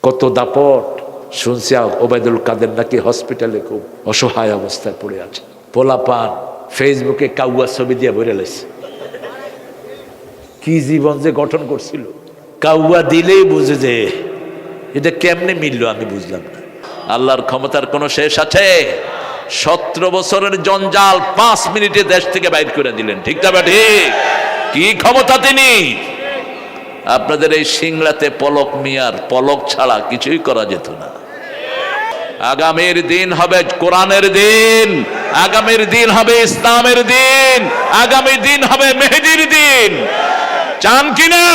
কত দাপট। শুনছি ওবায়দুল কাদের নাকি হসপিটালে খুব অসহায় অবস্থায় পড়ে আছে। পোলাপান ফেসবুকে কাউয়া ছবি দিয়ে ভরে লাইছে। কি জীবন যে গঠন করছিল, কাউয়া দিলেই বুঝে যে এটা কেমনে মিললো আমি বুঝলাম না। আল্লাহর ক্ষমতার কোনো শেষ আছে? 17 বছরের জঞ্জাল 5 মিনিটে দেশ থেকে বাইর করে দিলেন, ঠিক না ঠিক? কি ক্ষমতা তিনি! আপনাদের এই সিংলাতে পলক মিয়ার পলক ছাড়া কিছুই করা যেত না। আগামীর দিন হবে কোরআনের দিন, আগামীর দিন হবে ইসলামের দিন, আগামী দিন হবে মেহেদীর দিন। চান কিনা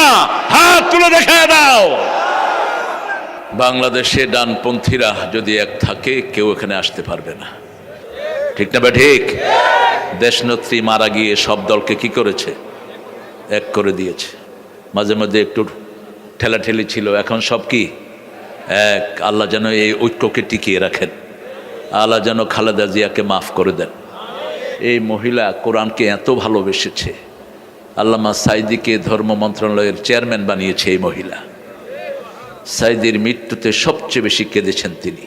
হাত তুলে দেখায় দাও। বাংলাদেশে ডানপন্থীরা যদি এক থাকে কেউ এখানে আসতে পারবে না, ঠিক না ঠিক? দেশনেত্রী মারা গিয়ে সব দলকে কি করেছে? এক করে দিয়েছে। মাঝে মাঝে একটু ঠেলাঠেলি ছিল, এখন সব কি এক। আল্লাহ যেন এই ঐক্যকে টিকিয়ে রাখেন, আল্লাহ যেন খালেদা জিয়াকে মাফ করে দেন। এই মহিলা কোরআনকে এত ভালোবেসেছে, আল্লামা সাইদিকে ধর্ম মন্ত্রণালয়ের চেয়ারম্যান বানিয়েছে এই মহিলা। সাইদির মৃত্যুতে সবচেয়ে বেশি কেঁদেছেন তিনি।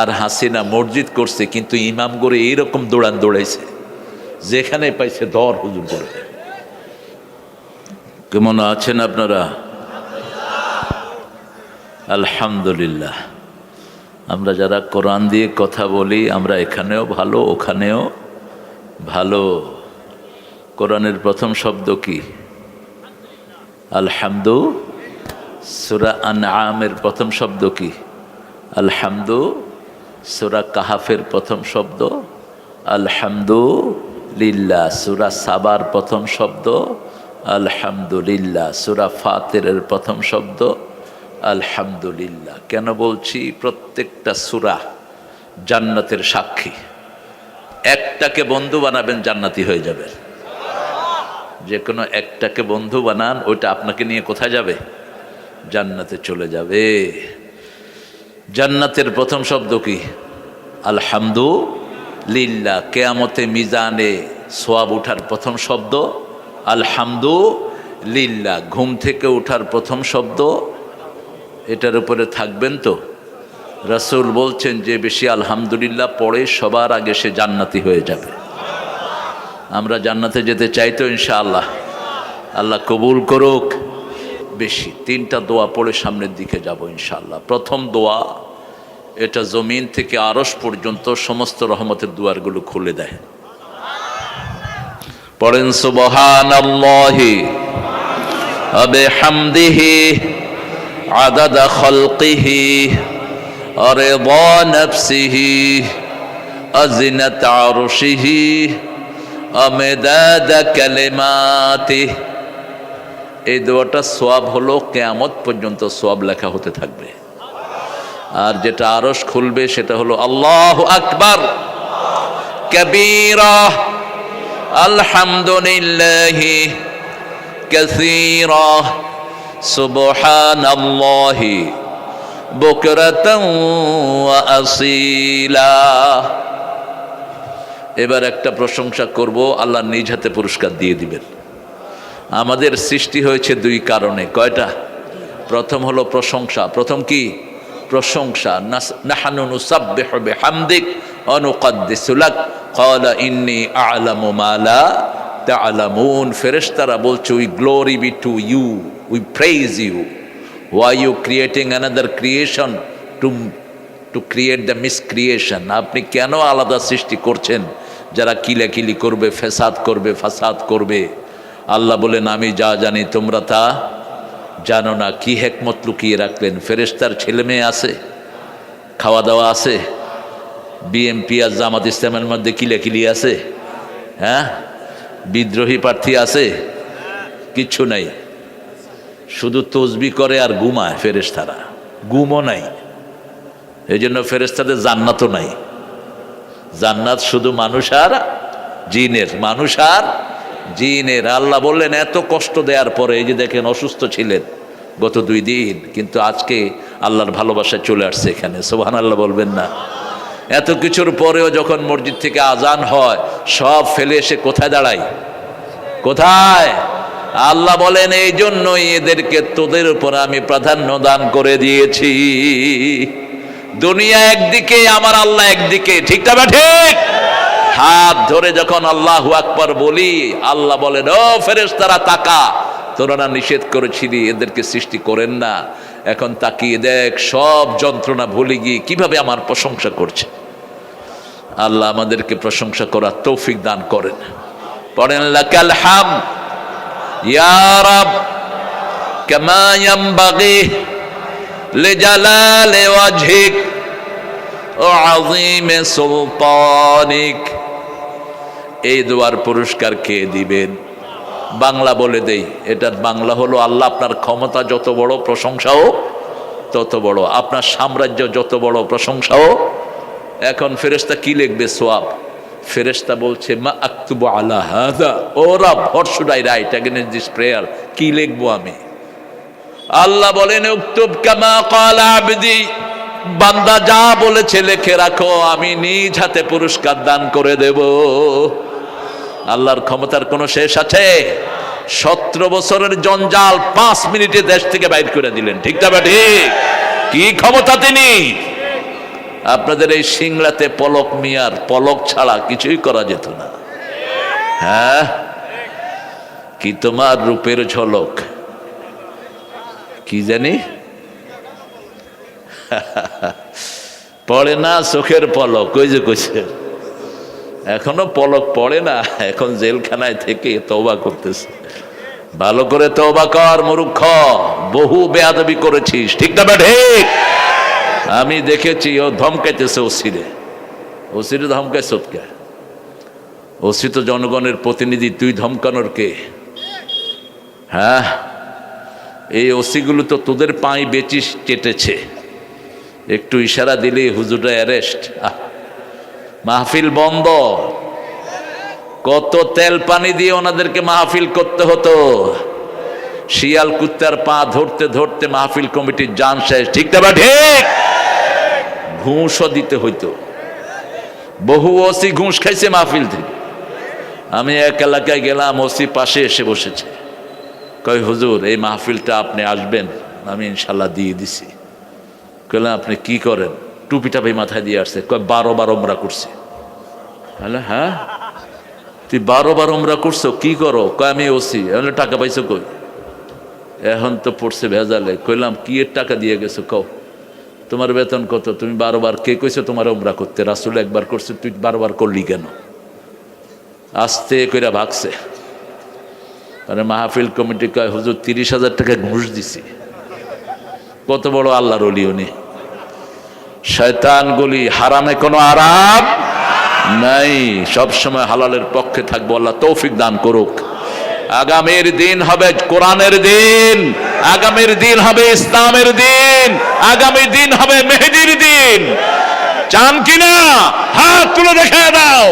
আর হাসিনা মসজিদ করছে, কিন্তু ইমাম করে এইরকম দৌড়াইছে, যেখানে পাইছে ধর হুজুর করে। কেমন আছেন আপনারা? আলহামদুলিল্লাহ। আমরা যারা কোরআন দিয়ে কথা বলি, আমরা এখানেও ভালো ওখানেও ভালো। কোরআনের প্রথম শব্দ কি? আলহামদু। সূরা আনআমের প্রথম শব্দ কি? আলহামদু। সূরা কাহাফের প্রথম শব্দ আলহামদুলিল্লাহ। সূরা সাবার প্রথম শব্দ আলহামদুলিল্লাহ। সূরা ফাতিরের প্রথম শব্দ আলহামদুলিল্লাহ। কেন বলছি? প্রত্যেকটা সূরা জান্নাতের সাক্ষী। একটাকে বন্ধু বানাবেন, জান্নাতি হয়ে যাবে। যে কোনো একটাকে বন্ধু বানান, ওইটা আপনাকে নিয়ে কোথায় যাবে? জান্নাতে চলে যাবে। জান্নাতের প্রথম শব্দ কি? আলহামদুলিল্লাহ। কিয়ামতে মিজানে সওয়াব উঠার প্রথম শব্দ আলহামদুলিল্লাহ। ঘুম থেকে ওঠার প্রথম শব্দ, এটার উপরে থাকবেন তো? রাসূল বলছেন যে বেশি আলহামদুলিল্লাহ পড়ে সবার আগে সে জান্নাতি হয়ে যাবে। আমরা জান্নাতে যেতে চাই তো ইনশাআল্লাহ। আল্লাহ কবুল করুক। বেশি 3টা দোয়া পড়ে সামনের দিকে যাব ইনশাআল্লাহ। প্রথম দোয়া, এটা জমিন থেকে আরশ পর্যন্ত সমস্ত রহমতের দুয়ারগুলো খুলে দেয়। পড়েন সুবহানাল্লাহি ওয়া বিহামদিহি আদাদা খালকিহি ওয়া রিদা নাফসিহি ওয়া জিনাতা আরশিহি ওয়া মিদাদা কালিমাতিহি। এই দোয়াটা সওয়াব হলো কিয়ামত পর্যন্ত সওয়াব লেখা হতে থাকবে। আর যেটা আরশ খুলবে সেটা হলো আল্লাহু আকবার কাবীরা আলহামদুলিল্লাহি কাসীরা সুবহানাল্লাহি বুকরাতান ওয়া আসীলা। এবার একটা প্রশংসা করব, আল্লাহ নিজ হাতে পুরস্কার দিয়ে দিবেন। আমাদের সৃষ্টি হয়েছে 2 কারণে। কয়টা? প্রথম হলো প্রশংসা। প্রথম কি? প্রশংসা। নাহনু নুসাব্বিহু বিহামদিক ওয়া নুকদ্দিসু লাক ক্বালা ইন্নী আ'লামু মা লা তা'লামুন। ফেরেশতারা বলছে, we glory be to you, we praise you. Why you creating another creation to create the miscreation? আপনি কেন আলাদা সৃষ্টি করছেন যারা কিলাকিলি করবে, ফেসাদ করবে, ফাসাদ করবে? আল্লাহ বলেন, আমি যা জানি তোমরা তা জানো না। কি হিকমত লুকিয়ে রাখলেন? ফেরেশতার ছেলে মেয়ে আছে, খাওয়া দাওয়া আছে, বিএমপি আর জামাত ইসলামের মধ্যে কিলাকিলি আছে? হ্যাঁ, বিদ্রোহী প্রার্থী আছে? কিচ্ছু নাই। শুধু তসবিহ করে আর ঘুমায় ফেরেশতারা, ঘুমও নাই। এই জন্য ফেরেশতাদের জান্নাতও নাই। জান্নাত শুধু মানুষ আর জিনের, মানুষ আর জিনের। আল্লাহ বললেন, এত কষ্ট দেওয়ার পরে, এই যে দেখেন অসুস্থ ছিলেন গত 2 দিন, কিন্তু আজকে আল্লাহর ভালোবাসায় চলে আসছে এখানে। সুবহানাল্লাহ বলবেন না? এত কিছুর পরেও যখন মসজিদ থেকে আজান হয়, সব ফেলে এসে কোথায় দাঁড়ায়? কোথায়? আল্লাহ বলেন এই জন্যই এদেরকে তোদের উপর আমি প্রাধান্য দান করে দিয়েছি। দুনিয়া একদিকে, আমার আল্লাহ একদিকে, ঠিক না বা ঠিক? হাত ধরে যখন আল্লাহু আকবার বলি, আল্লাহ বলেন ও ফেরেশতারা তাকা, তোরা না নিষেধ করেছিলি এদেরকে সৃষ্টি করেন না, এখন তাকিয়ে দেখ সব যন্ত্রণা ভুলে গিয়ে কিভাবে আমার প্রশংসা করছে। আল্লাহ আমাদেরকে প্রশংসা করার তৌফিক দান করেন। পড়েন লাকাল হামদ ইয়া রাব কামা ইয়ানবাগি লিজালালি ওয়াজহিক ওয়া আযীমি সুলতানিক। এই দোয়ার পুরস্কার কে দিবেন? বাংলা বলে দেই, এটার বাংলা হলো আল্লাহ আপনার ক্ষমতা যত বড় প্রশংসাও তত বড়, আপনার সাম্রাজ্য যত বড় প্রশংসাও। এখন ফেরেশতা কি লিখবে? সওয়াব। ফেরেশতা বলছে মা আক্তুবু আলা হাযা, ও রব what should I right against this prayer? কি লিখবো আমি? আল্লাহ বলেন উকতুব কামা ক্বালা আবদি, বান্দা যা বলেছে লিখে রাখো, আমি নিজ হাতে পুরস্কার দান করে দেব। আল্লাহর ক্ষমতার কোনো শেষ আছে? 17 বছরের জঞ্জাল 5 মিনিটে দেশ থেকে বাইর করে দিলেন, ঠিক না ঠিক? কি ক্ষমতা তিনি! আপনাদের এই সিংলাতে পলক মিয়ার পলক ছাড়া কিছুই করা যেত না। হ্যাঁ, কি তোমার রূপের ঝলক, কি জানি পড়ে না চোখের পলক, ওই যে কইছে এখনো পলক পড়ে না, এখন জেলখানায় থেকে তওবা করতেছে। ভালো করে তওবা কর মূর্খ, বহু বেয়াদবি করেছিস, ঠিক না ঠিক? আমি দেখেছি ও ধমকাইতেছে ওসিরে ধমকায় সৎকে। ওসি তো জনগণের প্রতিনিধি, তুই ধমকানোর কে? হ্যাঁ, এই ওসিগুলো তো তোদের পায়ে বেচিস চেটেছে, একটু ইশারা দিলেই হুজুররা অ্যারেস্ট। মাহফিল বন্ধ। কত তেল পানি দিয়ে ওনাদেরকে মাহফিল করতে হতো, শিয়াল কুত্তার পা ধরতে ধরতে মাহফিল কমিটির জান শেষ, ঠিক না ঠিক? ঘুষও দিতে হইতো, বহু ওসি ঘুষ খাইছে মাহফিল থেকে। আমি এক এলাকায় গেলাম, ওসি পাশে এসে বসেছে, কই হুজুর এই মাহফিলটা আপনি আসবেন? আমি ইনশাল্লাহ দিয়ে দিছি। কইলাম আপনি কি করেন? টুপিটা ভাই মাথায় দিয়ে আসছে, কয় 12 বার ওমরা করছি। হ্যাঁ, তুই 12 বার ওমরা করছো, কি করো? কয় আমি ওসি। টাকা পাইছো কই? এখন তো পড়ছে ভেজালে। কইলাম কি এর টাকা দিয়ে গেছো? কও তোমার বেতন কত? তুমি 12 বার, কে কইছো তোমার ওমরা করতে? রাসূল একবার করছে, তুই 12 বার করলি কেন? আস্তে কইরা ভাগছে। মানে মাহফিল কমিটি কয় হুজুর 30,000 টাকা ঘুষ দিছি। কত বড় আল্লাহর ওলি উনি! শয়তান গুলি, হারামে কোনো আরাম নাই, সবসময় হালালের পক্ষে থাকবো। আল্লাহ তৌফিক দান করুক। আগামীর দিন হবে কোরআনের দিন, আগামীর দিন হবে ইসলামের দিন, আগামী দিন হবে মেহেদীর দিন। চান কিনা? হাত তুলে দেখায় দাও।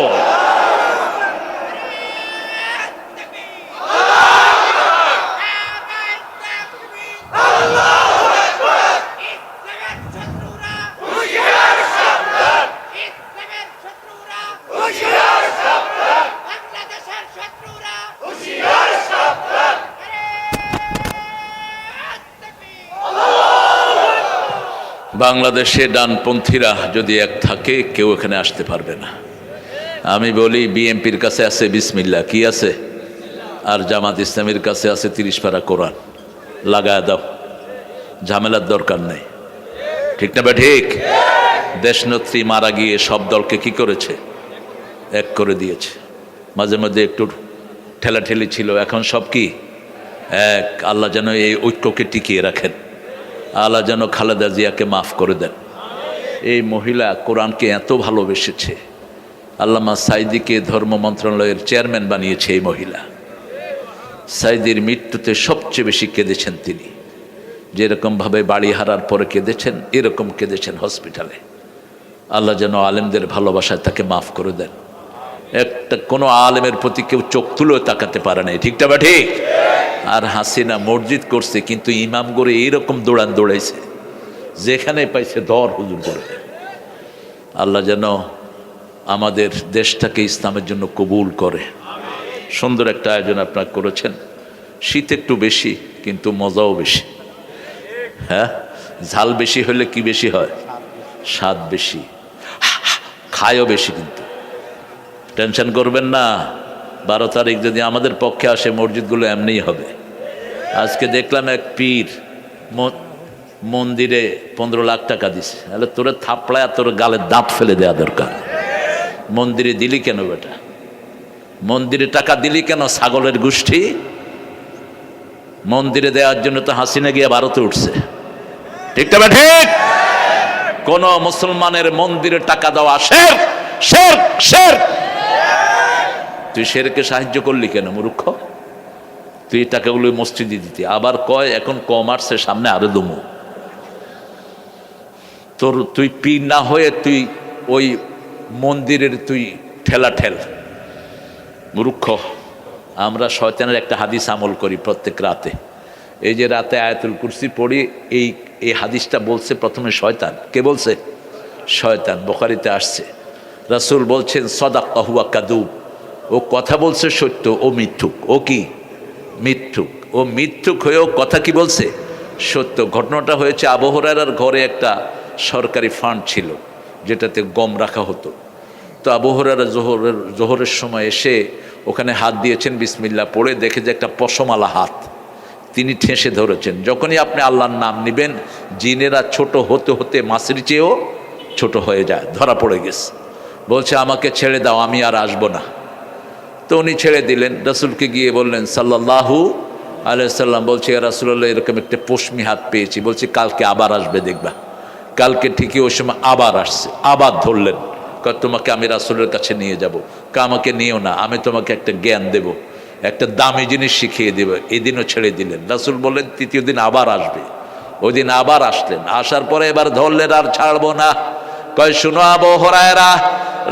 বাংলাদেশে ডানপন্থীরা যদি এক থাকে, কেউ এখানে আসতে পারবে না। আমি বলি বিএনপির কাছে আছে বিসমিল্লাহ, কি আছে? আর জামাত ইসলামের কাছে আছে 30 পারা কোরআন। লাগায় দাও, ঝামেলার দরকার নেই, ঠিক না বা ঠিক? দেশনেত্রী মারা গিয়ে সব দলকে কি করেছে? এক করে দিয়েছে। মাঝে মাঝে একটু ঠেলাঠেলি ছিল, এখন সব কি এক। আল্লাহ যেন এই ঐক্যকে টিকিয়ে রাখেন। আল্লাহ যেন খালেদা জিয়াকে মাফ করে দেন। এই মহিলা কোরআনকে এত ভালোবেসেছে, আল্লামা সাইদিকে ধর্ম মন্ত্রণালয়ের চেয়ারম্যান বানিয়েছে এই মহিলা। সাইদির মৃত্যুতে সবচেয়ে বেশি কেঁদেছেন তিনি। যেরকমভাবে বাড়ি হারার পরে কেঁদেছেন, এরকম কেঁদেছেন হসপিটালে। আল্লাহ যেন আলেমদের ভালোবাসায় তাকে মাফ করে দেন। একটা কোনো আলেমের প্রতি কেউ চোখ তুলেও তাকাতে পারে নাই, ঠিকটা বা ঠিক? আর হাসিনা মসজিদ করছে, কিন্তু ইমাম করে এইরকম দৌড়াইছে, যেখানে পাইছে ধর হুজুর করে। আল্লাহ যেন আমাদের দেশটাকে ইসলামের জন্য কবুল করে। সুন্দর একটা আয়োজন আপনারা করেছেন, শীত একটু বেশি কিন্তু মজাও বেশি। হ্যাঁ, ঝাল বেশি হলে কি বেশি হয়? স্বাদ বেশি, খায়ও বেশি। কিন্তু টেনশন করবেন না, 12 তারিখ যদি আমাদের পক্ষে আসে মসজিদগুলো এমনিই হবে। আজকে দেখলাম এক পীর মন্দিরে 15 লাখ টাকা দিছে। তাহলে তোরে থাপড়ায় তোর গালে দাঁত ফেলে দেওয়া দরকার। মন্দিরে দিলি কেন বেটা? মন্দিরে টাকা দিলি কেন? ছাগলের গোষ্ঠী। মন্দিরে দেওয়ার জন্য তো হাসিনা গিয়ে ভারতে উঠছে, ঠিক না ঠিক? কোন মুসলমানের মন্দিরে টাকা দেওয়া শিরক, শিরক, শিরক। তুই শিরকে সাহায্য করলি কেন মূর্খ? তুই টাকাগুলো মসজিদে দিতি, আবার কয় এখন কমার্সের সামনে আরো দমু। তোর তুই পীর না হয়ে তুই ওই মন্দিরের তুই ঠেলা ঠেল মূর্খ। আমরা শয়তানের একটা হাদিস আমল করি প্রত্যেক রাতে। এই যে রাতে আয়াতুল কুরসি পড়ি, এই হাদিসটা বলছে প্রথমে শয়তান। কে বলছে? শয়তান। বুখারীতে আসছে, রাসূল বলছেন সাদাকা হুয়া কাযুব, ও কথা বলছে সত্য, ও মিথ্যুক। ও কি? মিথ্যুক। ও মিথ্যুক হয়েও কথা কি বলছে? সত্য। ঘটনাটা হয়েছে আবু হুরায়রার ঘরে একটা সরকারি ফান্ড ছিল যেটাতে গম রাখা হতো। তো আবু হুরায়রা জোহরের সময় এসে ওখানে হাত দিয়েছেন, বিসমিল্লাহ পড়ে দেখে যে একটা পশমালা হাত, তিনি ঠেসে ধরেছেন। যখনই আপনি আল্লাহর নাম নেবেন, জিনেরা ছোট হতে হতে মাছের চেয়েও ছোট হয়ে যায়, ধরা পড়ে গেছে। বলছে আমাকে ছেড়ে দাও, আমি আর আসবো না। তো উনি ছেড়ে দিলেন। রাসূলকে গিয়ে বললেন সাল্লাল্লাহু আলাইহি সাল্লাম, বলছে ইয়া রাসূলুল্লাহ, এরকম একটা পশমি হাত পেয়েছি। বলছে কালকে আবার আসবে দেখবা। কালকে ঠিকই ওই সময় আবার আসছে, আবার ধরলেন। তোমাকে আমি রাসূলের কাছে নিয়ে যাব। আমাকে নিও না, আমি তোমাকে একটা জ্ঞান দেব, একটা দামি জিনিস শিখিয়ে দেব। এদিনও ছেড়ে দিলেন। রাসূল বললেন তৃতীয় দিন আবার আসবে। ওই দিন আবার আসলেন। আসার পরে এবার ধরলেন, আর ছাড়বো না। কয় শুনো আবু হুরায়রা,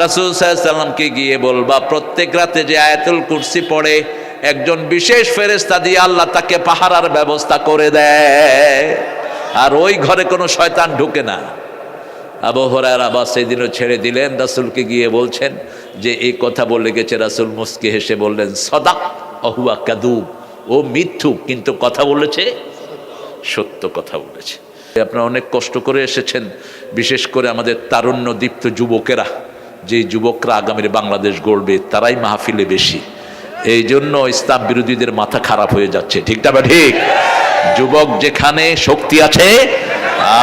রাসূল সাল্লাল্লাহু আলাইহি সাল্লামকে গিয়ে বলবা প্রত্যেক রাতে যে আয়াতুল কুরসি পড়ে একজন বিশেষ ফেরেশতা দিয়ে আল্লাহ তাকে পাহারার ব্যবস্থা করে দেয়, আর ওই ঘরে কোনো শয়তান ঢুকে না। আবু হুরায়রা বাস সেদিনও ছেড়ে দিলেন। রাসূলকে গিয়ে বলছেন যে এই কথা বলে গেছে। রাসূল মুস্কি হেসে বললেন সাদাক হুয়া কাযুব, ও মিথ্যুক কিন্তু কথা বলেছে সত্য কথা বলেছে। আপনারা অনেক কষ্ট করে এসেছেন, বিশেষ করে আমাদের তারুণ্য দীপ্ত যুবকেরা, যে যুবকরা আগামীর বাংলাদেশ গড়বে, তারাই মাহফিলে বেশি। এই জন্য ইসলাম বিরোধীদের মাথা খারাপ হয়ে যাচ্ছে, ঠিক না ঠিক? যুবক যেখানে শক্তি আছে,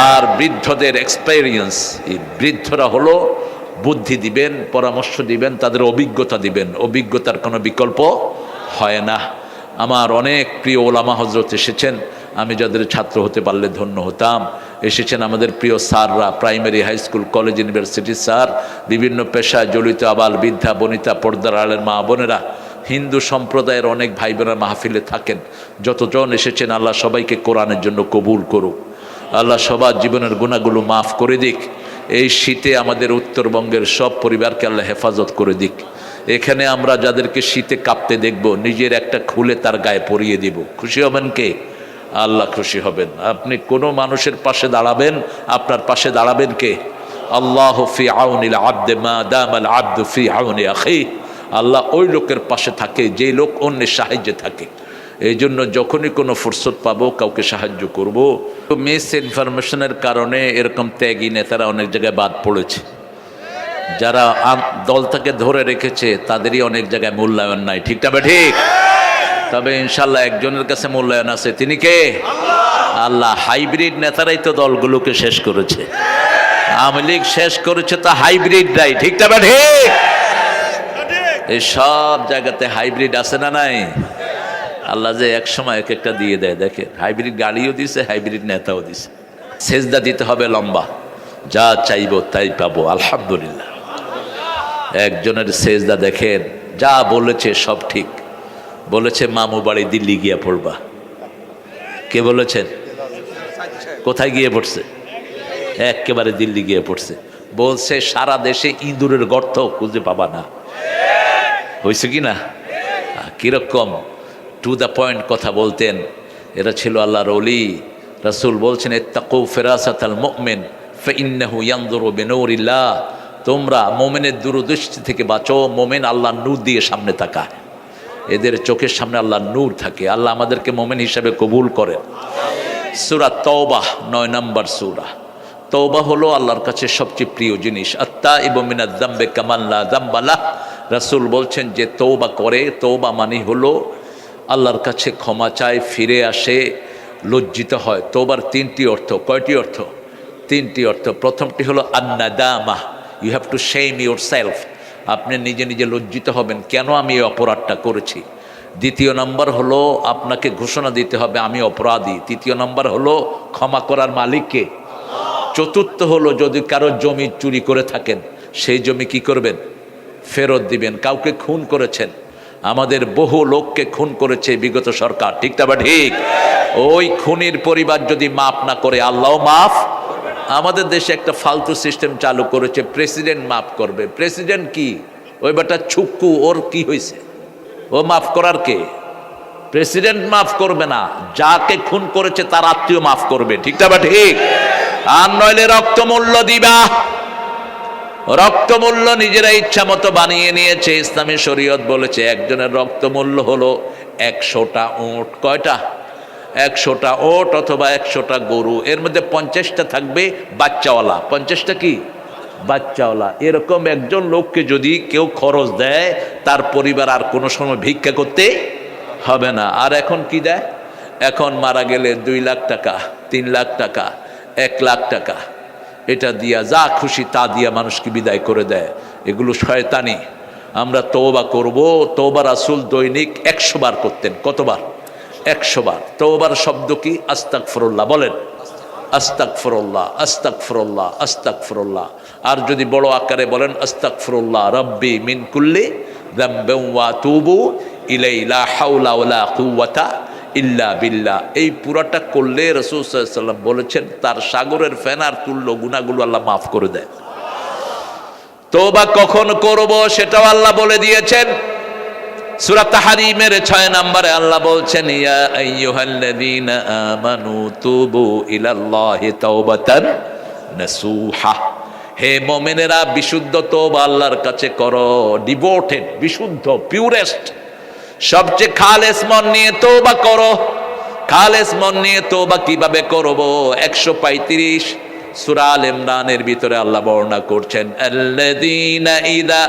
আর বৃদ্ধদের এক্সপেরিয়েন্স, এই বৃদ্ধরা হলো বুদ্ধি দিবেন, পরামর্শ দিবেন, তাদের অভিজ্ঞতা দিবেন। অভিজ্ঞতার কোনো বিকল্প হয় না। আমার অনেক প্রিয় ওলামা হজরত এসেছেন, আমি যাদের ছাত্র হতে পারলে ধন্য হতাম। এসেছেন আমাদের প্রিয় স্যাররা, প্রাইমারি, হাই স্কুল, কলেজ, ইউনিভার্সিটির স্যার, বিভিন্ন পেশায় জড়িত আবাল বৃদ্ধা বনিতা, পর্দার আড়ালের মা বোনেরা, হিন্দু সম্প্রদায়ের অনেক ভাই বোনেরা মাহফিলে থাকেন। যতজন এসেছেন আল্লাহ সবাইকে কোরআনের জন্য কবুল করুক। আল্লাহ সবার জীবনের গুনাহগুলো মাফ করে দিক। এই শীতে আমাদের উত্তরবঙ্গের সব পরিবারকে আল্লাহ হেফাজত করে দিক। এখানে আমরা যাদেরকে শীতে কাঁপতে দেখব, নিজের একটা খুলে তার গায়ে পরিয়ে দিব। খুশি হবেন কে? আল্লাহ খুশি হবেন। আপনি কোনো মানুষের পাশে দাঁড়াবেন, আপনার পাশে দাঁড়াবেন কে? আল্লাহু ফি আউনিল আবদি মা দামাল আবদু ফি আউনি আখি। আল্লাহ ওই লোকের পাশে থাকে যে লোক অন্যের সাহায্যে থাকে। এই জন্য যখনই কোনো ফুরসত পাবো কাউকে সাহায্য করব। তো মিস ইনফরমেশনের কারণে এরকম ত্যাগী নেতারা অনেক জায়গায় বাদ পড়েছে। যারা দলটাকে ধরে রেখেছে তাদেরই অনেক জায়গায় মূল্যায়ন নাই, ঠিক না ঠিক? তবে ইনশাল্লাহ একজনের কাছে মূল্যায়ন আছে, তিনি কে? আল্লাহ। হাইব্রিড নেতারাই তো দলগুলোকে শেষ করেছে। আওয়ামী লীগ শেষ করেছে তো হাইব্রিডরাই, ঠিক না ঠিক? এই সব জায়গাতে হাইব্রিড আছে না নাই? আল্লাহ যে এক সময় এক একটা দিয়ে দেয়। দেখে হাইব্রিড গাড়িও দিছে, হাইব্রিড নেতাও দিছে। সেজদা দিতে হবে লম্বা, যা চাইবো তাই পাবো, আলহামদুলিল্লাহ। একজনের সেজদা দেখেন, যা বলেছে সব ঠিক বলেছে। মামু বাড়ি দিল্লি গিয়া পড়বা। কে বলেছেন? কোথায় গিয়ে পড়ছে? একেবারে দিল্লি গিয়ে পড়ছে। বলছে সারা দেশে ইঁদুরের গর্ত খুঁজে পাবা না। হয়েছে কি না? কিরকম টু দ্য পয়েন্ট কথা বলতেন। এরা ছিল আল্লাহর ওলি। রাসূল বলছেন ইত্তাকু ফিরাসাতাল মুমিন ফাইন্নাহু ইয়ানজুরু বিনূরিল্লাহ। তোমরা মুমিনের দূরদৃষ্টি থেকে বাঁচো। মুমিন আল্লাহর নূর দিয়ে সামনে তাকায়। এদের চোখের সামনে আল্লাহ নূর থাকে। আল্লাহ আমাদেরকে মোমেন হিসাবে কবুল করেন। সূরা তওবাহ 9 নম্বর সূরা। তওবা হলো আল্লাহর কাছে সবচেয়ে প্রিয় জিনিস। আত্তাইবু মিনাজ যামবি কামান লা যামবা লাহ। রাসূল বলছেন যে তওবা করে, তওবা মানে হলো আল্লাহর কাছে ক্ষমা চায়, ফিরে আসে, লজ্জিত হয়। তওবার 3টি অর্থ। কয়টি অর্থ? 3টি অর্থ। প্রথমটি হলো আন-নাদামা, you have to shame your self. আপনি নিজে নিজে লজ্জিত হবেন, কেন আমি এই অপরাধটা করেছি। দ্বিতীয় নম্বর হলো আপনাকে ঘোষণা দিতে হবে আমি অপরাধী। তৃতীয় নম্বর হলো ক্ষমা করার মালিককে। চতুর্থ হলো যদি কারো জমি চুরি করে থাকেন, সেই জমি কি করবেন? ফেরত দিবেন। কাউকে খুন করেছেন, আমাদের বহু লোককে খুন করেছে বিগত সরকার, ঠিক না বা ঠিক? ওই খুনির পরিবার যদি মাফ না করে, আল্লাহও মাফ। আমাদের দেশে একটা ফালতু সিস্টেম চালু করেছে, প্রেসিডেন্ট মাফ করবে। প্রেসিডেন্ট কি? ওই বেটা ছুক্কু, ওর কি হয়েছে? ও মাফ করার কে? প্রেসিডেন্ট মাফ করবে না, যাকে খুন করেছে তার আত্মীয় মাফ করবে, ঠিক না বা ঠিক? আর নইলে রক্তমূল্য দিবা। রক্তমূল্য নিজেরা ইচ্ছা মতো বানিয়ে নিয়েছে। ইসলামী শরীয়ত বলেছে একজনের রক্তমূল্য হলো 100টা উট। কয়টা? 100টা ওট অথবা 100টা গরু। এর মধ্যে 50টা থাকবে বাচ্চাওয়ালা। 50টা কি? বাচ্চাওয়ালা। এরকম একজন লোককে যদি কেউ খরচ দেয়, তার পরিবার আর কোনো সময় ভিক্ষা করতে হবে না। আর এখন কি দেয়? এখন মারা গেলে 2 লাখ টাকা, 3 লাখ টাকা, 1 লাখ টাকা, এটা দিয়া যা খুশি তা দিয়া মানুষকে বিদায় করে দেয়। এগুলো শয়তানি। আমরা তওবা করব। তওবা রাসূল দৈনিক 100 বার করতেন। কতবার? 100 বার। তওবার শব্দ কি? আস্তাগফিরুল্লাহ। বলেন আস্তাগফিরুল্লাহ, আস্তাগফিরুল্লাহ, আস্তাগফিরুল্লাহ। আর যদি বড় আকারে বলেন আস্তাগফিরুল্লাহ রাব্বি মিন কুল্লি যামবিন ওয়া তুবু ইলাইহি লা হাওলা ওয়ালা কুওয়াতা ইল্লা বিল্লাহ। এই পুরাটা করলে রাসূল সাল্লাল্লাহু আলাইহি ওয়াসাল্লাম বলেছেন তার সাগরের ফেনার তুল্য গুনাহগুলো আল্লাহ মাফ করে দেয়। তওবা কখন করব সেটাও আল্লাহ বলে দিয়েছেন। সূরা তাহরীমের 6 নম্বরে আল্লাহ বলছেন ইয়া আইয়ুহাল্লাযীনা আমানু তুবু ইলাল্লাহি তাওবাতান নাসুহা। হে মুমিনেরা, বিশুদ্ধ তওবা আল্লাহর কাছে করো। ডিভোটেড, বিশুদ্ধ, পিউরেস্ট, সবচেয়ে খালেস মন নিয়ে তওবা করো। খালেস মন নিয়ে তওবা কিভাবে করব? 135 সূরা আল ইমরানের ভিতরে আল্লাহ বর্ণনা করছেন আল্লাযীনা ইযা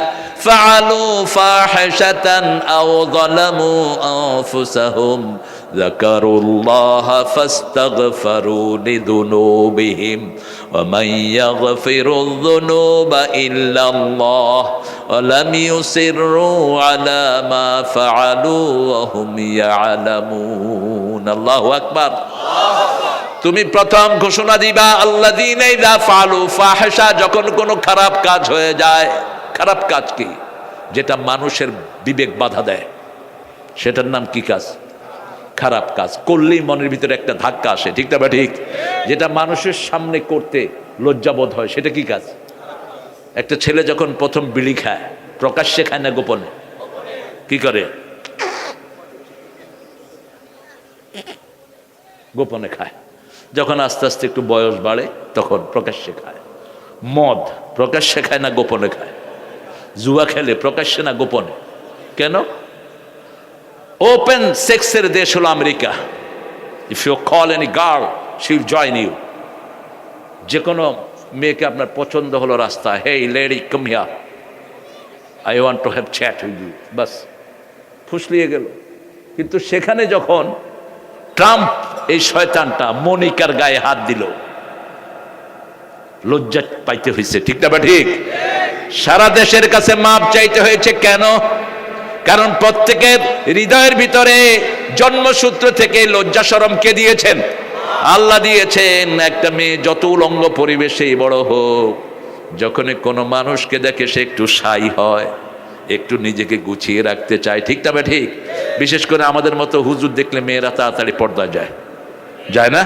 ফাআলু ফাহিশাতান আও যালামু আনফুসাহুম যাকারুল্লাহা ফাস্তাগফিরু লিযুনুবিহিম ওয়া মান ইয়াগফিরুয যুনুবা ইল্লাল্লাহ ওয়া লাম ইউসিররু আলা মা ফাআলু ওয়া হুম ইয়ালামুন। আল্লাহু আকবার। তুমি প্রথম ঘোষণা দিবা আল্লাযীনা ইযা ফাআলু ফাহিশা, যখন কোনো খারাপ কাজ হয়ে যায়। খারাপ কাজ কি? যেটা মানুষের বিবেক বাধা দেয়, সেটার নাম কি কাজ? খারাপ কাজ। করলেই মনের ভিতরে একটা ধাক্কা আসে, ঠিক না বা ঠিক? যেটা মানুষের সামনে করতে লজ্জাবোধ হয়, সেটা কি কাজ? একটা ছেলে যখন প্রথম বিড়ি খায়, প্রকাশ্যে খায় না গোপনে? কি করে? গোপনে খায়। যখন আস্তে আস্তে একটু বয়স বাড়ে তখন প্রকাশ্যে খায়। মদ প্রকাশ্যে খায় না গোপনে খায়? জুয়া খেলে প্রকাশ্যে না গোপনে? কেন? ওপেন সেক্সের দেশ হলো America. If you call any girl she will join you. যে কোনো মেয়েকে আপনার পছন্দ হলো রাস্তায়, hey lady come here, I want to have chat with you, বাস ফুসলিয়ে গেল। কিন্তু সেখানে যখন ট্রাম্প এই শয়তানটা মনিকার গায়ে হাত দিল, লজ্জা পাইতে হয়েছে, ঠিক না বা ঠিক? সারা দেশের কাছে মাপ চাইতে হয়েছে। কেন? কারণ প্রত্যেকের হৃদয়ের ভিতরে জন্মসূত্র থেকে লজ্জা শরম কে দিয়েছেন? আল্লাহ দিয়েছেন। একটা মেয়ে যত উলঙ্গ পরিবেশেই বড় হোক, যখনই কোনো মানুষকে দেখে সে একটু শাই হয়, একটু নিজেকে গুছিয়ে রাখতে চায়, ঠিক না বা ঠিক? বিশেষ করে আমাদের মতো হুজুর দেখলে মেয়েরা তাড়াতাড়ি পর্দা যায়, যায় না?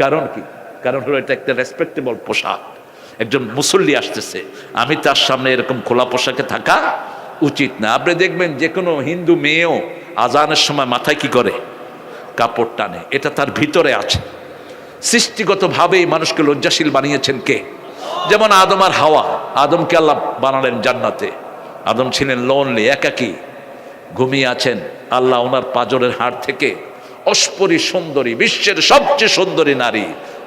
কারণ কি? কারণ হলো এটা একটা রেসপেক্টেবল পোশাক। একজন মুসল্লি আসতেছে, আমি তার সামনে এরকম খোলা পোশাকে থাকা উচিত না। আপনি দেখবেন যে কোনো হিন্দু মেয়েও আজানের সময় মাথায় কি করে? কাপড় টানে। এটা তার ভিতরে আছে। সৃষ্টিগতভাবেই মানুষকে লজ্জাশীল বানিয়েছেন কে? যেমন আদম আর হাওয়া। আদমকে আল্লাহ বানালেন জান্নাতে। আদম ছিলেন লোনলি, একাকী, ঘুমিয়ে আছেন, আল্লাহ ওনার পাজরের হাড় থেকে অস্পরি সুন্দরী, বিশ্বের সবচেয়ে সুন্দরী নারী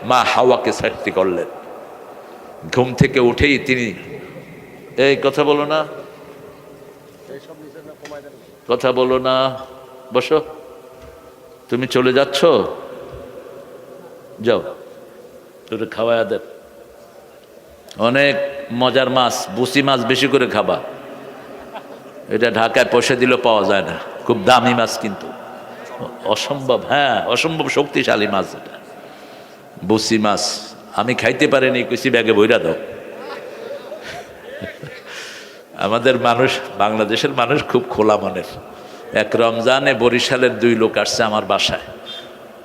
মা হাওয়াকে সৃষ্টি করলেন। ঘুম থেকে উঠেই তিনি, এই কথা বলো না, কথা বলো না, বসো, তুমি চলে যাচ্ছ, যাও তোর খাওয়ায় দেন, অনেক মজার মাছ, বুসি মাছ বেশি করে খাবা, এটা ঢাকায় পয়সা দিলেও পাওয়া যায় না, খুব দামি মাছ কিন্তু অসম্ভব, হ্যাঁ অসম্ভব শক্তিশালী মাছ এটা, বুসি মাছ। আমি খাইতে পারিনি, কুচি ব্যাগে বইরা দাও। আমাদের মানুষ, বাংলাদেশের মানুষ খুব খোলা মনের। এক রমজানে বরিশালের 2 লোক আসছে আমার বাসায়।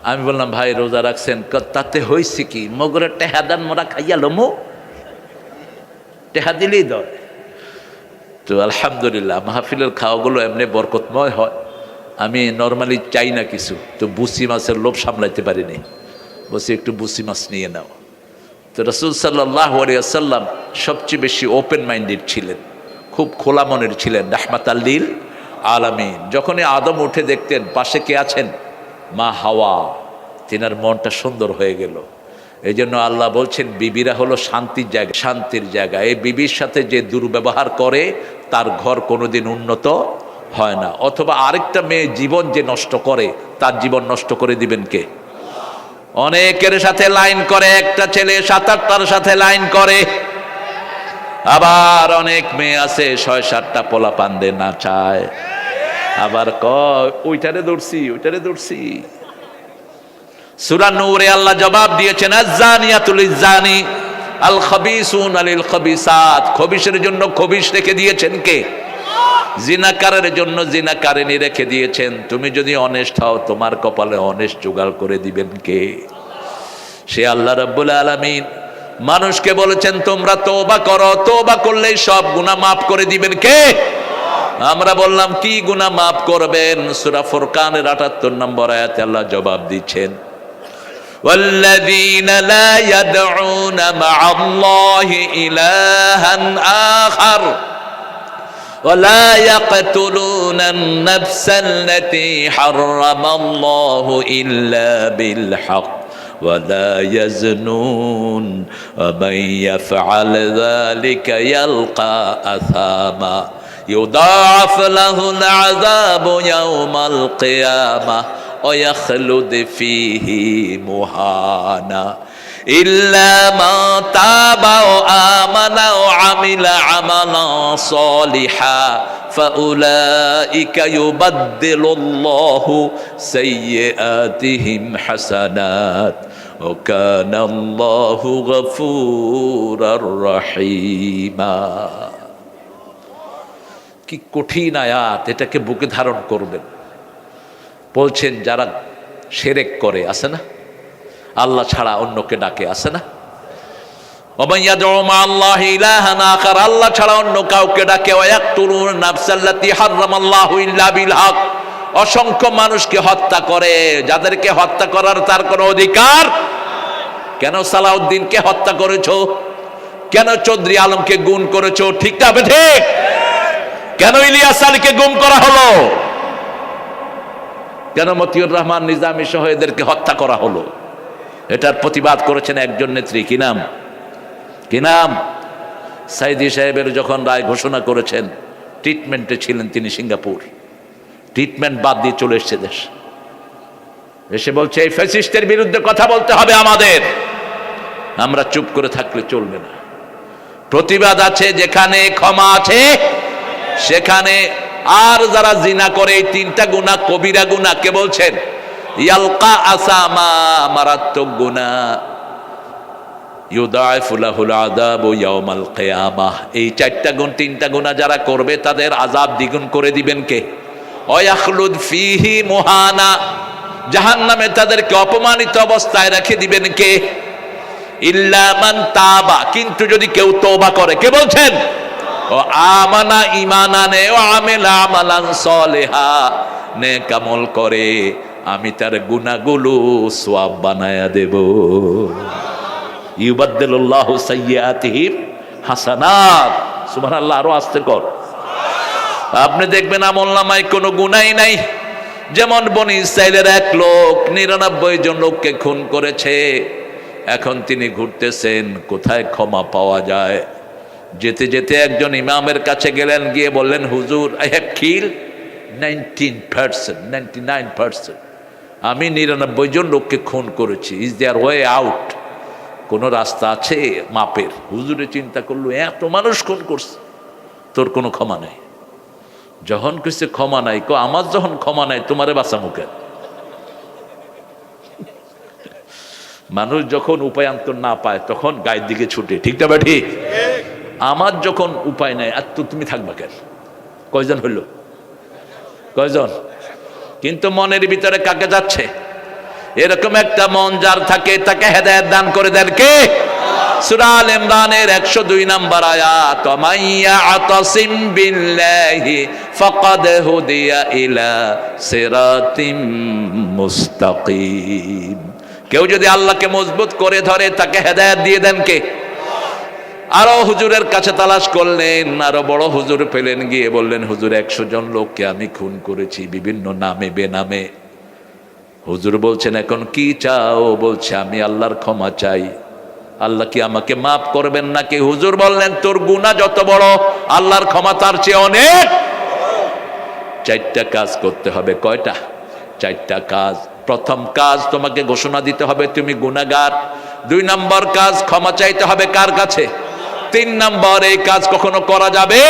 আমি বললাম, ভাই রোজা রাখছেন? তাতে হয়েছে কি, মগরে টেহা দান, মোরা খাইয়া লমু, টেহা দিলেই দয়। তো আলহামদুলিল্লাহ মাহফিলের খাওয়াগুলো এমনি বরকতময় হয়। আমি নর্মালি চাই না কিছু, তো বুসি মাছের লোভ সামলাইতে পারিনি, বলছি একটু বুসি মাছ নিয়ে নাও। তো রাসূল সাল্লাল্লাহু আলাইহি ওয়াসাল্লাম সবচেয়ে বেশি ওপেন মাইন্ডেড ছিলেন, খুব খোলা মনের ছিলেন, রাহমাতাল লিল আলামিন। যখনই আদম উঠে দেখতেন পাশে কে আছেন, মা হাওয়া, তিনার মনটা সুন্দর হয়ে গেল। এই জন্য আল্লাহ বলছেন বিবিরা হলো শান্তির জায়গা, শান্তির জায়গা। এই বিবির সাথে যে দুর্ব্যবহার করে তার ঘর কোনোদিন উন্নত হয় না। অথবা আরেকটা মেয়ে জীবন যে নষ্ট করে, তার জীবন নষ্ট করে দিবেন কে? অনেকের সাথে লাইন করে, একটা ছেলে 7-8টার সাথে লাইন করে, আবার অনেক মেয়ে আছে 6-7টা পোলা পান্দে না চায়, আবার কয় ওইটারে দৌড়ছি, ওইটারে দৌড়ছি। সূরা নূরে আল্লাহ জবাব দিয়েছেন, আয-যানিয়াতু লিয-যানি আল খাবিসুনা লিল খাবিসাত। খবিসের জন্য খবিস রেখে দিয়েছেন কে? জিনাকারের জন্য জিনাকারিনী রেখে দিয়েছেন। তুমি যদি অনেস্ট হও, তোমার কপালে অনেস্ট জোগাড় করে দিবেন কে? সে আল্লাহ রাব্বুল আলামিন মানুষকে বলেছেন তোমরা তওবা করো, তওবা করলেই সব গুনাহ মাফ করে দিবেন কে? আমরা বললাম কি গুনাহ মাফ করবেন? সূরা ফুরকানের ৭৮ নম্বর আয়াতে আল্লাহ জবাব দিচ্ছেন, والذين لا يدعون مع الله إلها آخر ولا يقتلون النفس التي حرم الله إلا بالحق ولا يزنون ومن يفعل ذلك يلقى أثاما يضاعف له العذاب يوم القيامة ويخلد فيه مهانا إلا ما تاب وآمن وعمل عملا صالحا فأولئك يبدل الله سيئاتهم حسنات وكان الله غفورا رحيما। কি কঠিন আয়াত, এটাকে বুকে ধারণ করবেন। বলছেন যারা শিরক করে, আছে না, আল্লাহ ছাড়া অন্যকে ডাকে, আছে না, ওমাইয়াদউ মাআল্লাহি ইলাহান আখার, আল্লাহ ছাড়া অন্য কাউকে ডাকে, ওয়ায়াকতুলুন নাফসাল্লাতী হারামাল্লাহু ইল্লা বিল হক, অসংখ্য মানুষকে হত্যা করে, যাদেরকে হত্যা করার তার কোনো অধিকার। কেন সালাউদ্দিনকে হত্যা করেছো? কেন চৌধুরী আলমকে গুম করেছো? ঠিক না ঠিক? কেন ইলিয়াস আলীকে গুম করা হলো? কেন মতিউর রহমান নিজামী সহ এদেরকে হত্যা করা হলো? এটার প্রতিবাদ করেছেন একজন নেত্রী, কি নাম, কি নাম? সাইদি সাহেবের যখন রায় ঘোষণা করেছেন, ট্রিটমেন্টে ছিলেন তিনি সিঙ্গাপুর, ট্রিটমেন্ট বাদ দিয়ে চলে এসছে দেশ, এসে বলছে এই ফ্যাসিস্টের বিরুদ্ধে কথা বলতে হবে আমাদের, আমরা চুপ করে থাকলে চলবে না। প্রতিবাদ আছে যেখানে, ক্ষমা আছে সেখানে। আর যারা জিনা করে, এই 3টা গুনাহ কবিরা গুনাহ, কে বলছেন? ইয়ালকা আসামা, মারাত্মক গুনাহ, ইউদাইফু লাহুল আযাবু ইয়াউমাল কিয়ামাহ। এই 3টা গুনাহ যারা করবে তাদের আযাব দ্বিগুণ করে দিবেন কে? ওয়ায়াখলুদ ফীহি মুহানা, জাহান্নামে তাদেরকে অপমানিত অবস্থায় রেখে দিবেন কে? ইল্লা মান তাবা, কিন্তু যদি কেউ তওবা করে, কে বলছেন? ও আমানা, ঈমান আনে, ও আমিলা আমালান সলিহা, নেক আমল করে, আমি তার গুনাহগুলো সওয়াব বানায়া দেব। ইউবাদদিলুল্লাহু সাইয়্যাতিহিম হাসানাত। সুবহানাল্লাহ, আরো আস্তে কর। আপনি দেখবেন আমলনামায় কোনো গুনাহ নাই। যেমন বনি ইসরাইলের এক লোক 99 জন লোককে খুন করেছে, এখন তিনি ঘুরতেছেন কোথায় ক্ষমা পাওয়া যায়। যেতে যেতে একজন ইমামের কাছে গেলেন, গিয়ে বললেন, হুজুর, আই হ্যাভ কিল 99%, আমি 99 জন লোককে খুন করেছি, ইজ দেয়ার ওয়ে আউট? কোনো রাস্তা আছে মাপের? হুজুরে চিন্তা করলো, এত মানুষ খুন করছে, তোর কোনো ক্ষমা নাই। যখন কিছু ক্ষমা নাই, আমার যখন ক্ষমা নাই তোমারে বাঁচা মুখে। মানুষ যখন উপায়ান্তর না পায় তখন গায়ের দিকে ছুটে, ঠিক না ব্যাঠি? আমার যখন উপায় নাই, আর তো তুমি থাকবা কেন? কয়জন হইল? কয়জন? কিন্তু মনের ভিতরে কাকে যাচ্ছে? এরকম একটা মন যার থাকে, তাকে হেদায়েত দান করে দেন কে? সূরা আল ইমরানের 102 নম্বর আয়াত, মাইয়া আতাসিম বিল্লাহি ফাকাদ হুদিয়া ইলা সিরাতিম মুস্তাকিম। কেউ যদি আল্লাহকে মজবুত করে ধরে, তাকে হেদায়েত দিয়ে দেন কে? আরো হুজুরের কাছে তালাশ করলেন, আরো বড় হুজুর পেলেন, গিয়ে বললেন, হুজুর 100 জন লোককে আমি খুন করেছি, বিভিন্ন নামে বেনামে। হুজুর বলছেন, এখন কি চাও? বলছে, আমি আল্লাহর ক্ষমা চাই। আল্লাহ কি আমাকে মাফ করবেন নাকি? হুজুর বললেন, তোর গুনাহ যত বড়, আল্লাহর ক্ষমা তার চেয়ে অনেক। 4টা কাজ করতে হবে। কয়টা? 4টা কাজ। প্রথম কাজ, তোমাকে ঘোষণা দিতে হবে তুমি গুনাহগার। 2 নম্বর কাজ, ক্ষমা চাইতে হবে কার কাছে? 3 নম্বর, এই কাজ কখনো করা যাবে।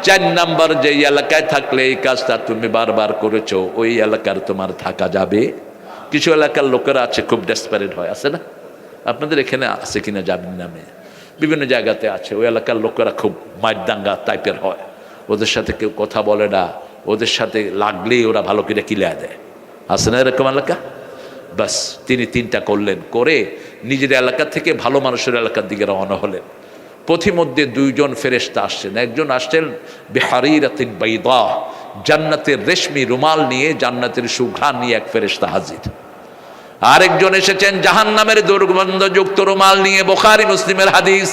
4 নম্বর, যে এলাকায় থাকলে এই কাজটা তুমি বারবার করেছো, ওই এলাকার তোমার থাকা যাবে। কিছু এলাকার লোকেরা আছে খুব ডেসপারেট হয়, আছে না? আপনাদের এখানে আছে কিনা জানি না, আমি বিভিন্ন জায়গাতে আছে। ওই এলাকার লোকেরা খুব মাইরদাঙ্গা টাইপের হয়, ওদের সাথে কেউ কথা বলে না, ওদের সাথে লাগলেই ওরা ভালো করে কিলা দেয়, আছে না এরকম এলাকা? বাস, তিনি 3টা করলেন, করে নিজের এলাকা থেকে ভালো মানুষের এলাকার দিকে রওনা হলেন। পথিমধ্যে 2 জন ফেরেশতা আসছেন। একজন আসছেন বিহারিরাতিন বাইদা, জান্নাতের রেশমি রুমাল নিয়ে, জান্নাতের সুঘ্রাণ নিয়ে এক ফেরেশতা হাজির। আরেকজন এসেছেন জাহান্নামের দুর্গন্ধযুক্ত রুমাল নিয়ে, বুখারী মুসলিমের হাদিস।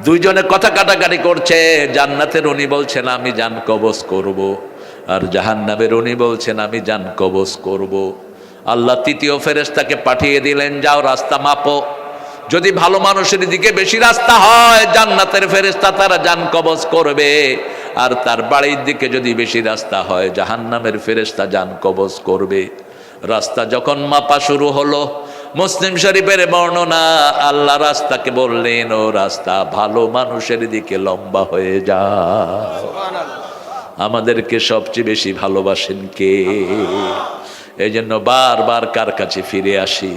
2 জনে কথা কাটাকাটি করছে। জান্নাতের উনি বলছেন, আমি জান কবজ করব, আর জাহান্নামের উনি বলছেন, আমি জান কবজ করব। আল্লাহ 3য় ফেরেশতাকে পাঠিয়ে দিলেন, যাও রাস্তা মাপো। যদি ভালো মানুষের দিকে বেশি রাস্তা হয়, জান্নাতের ফেরেশতা তারা জান কবজ করবে, আর তার বাড়ির দিকে যদি বেশি রাস্তা হয়, জাহান্নামের ফেরেশতা জান কবজ করবে। রাস্তা যখন মাপা শুরু হলো, মুসলিম শরীফের বর্ণনা, আল্লাহ রাস্তাকে বললেন, ও রাস্তা ভালো মানুষের দিকে লম্বা হয়ে যায়। আমাদেরকে সবচেয়ে বেশি ভালোবাসেন কে? এই জন্য বারবার কার কাছে ফিরে আসি?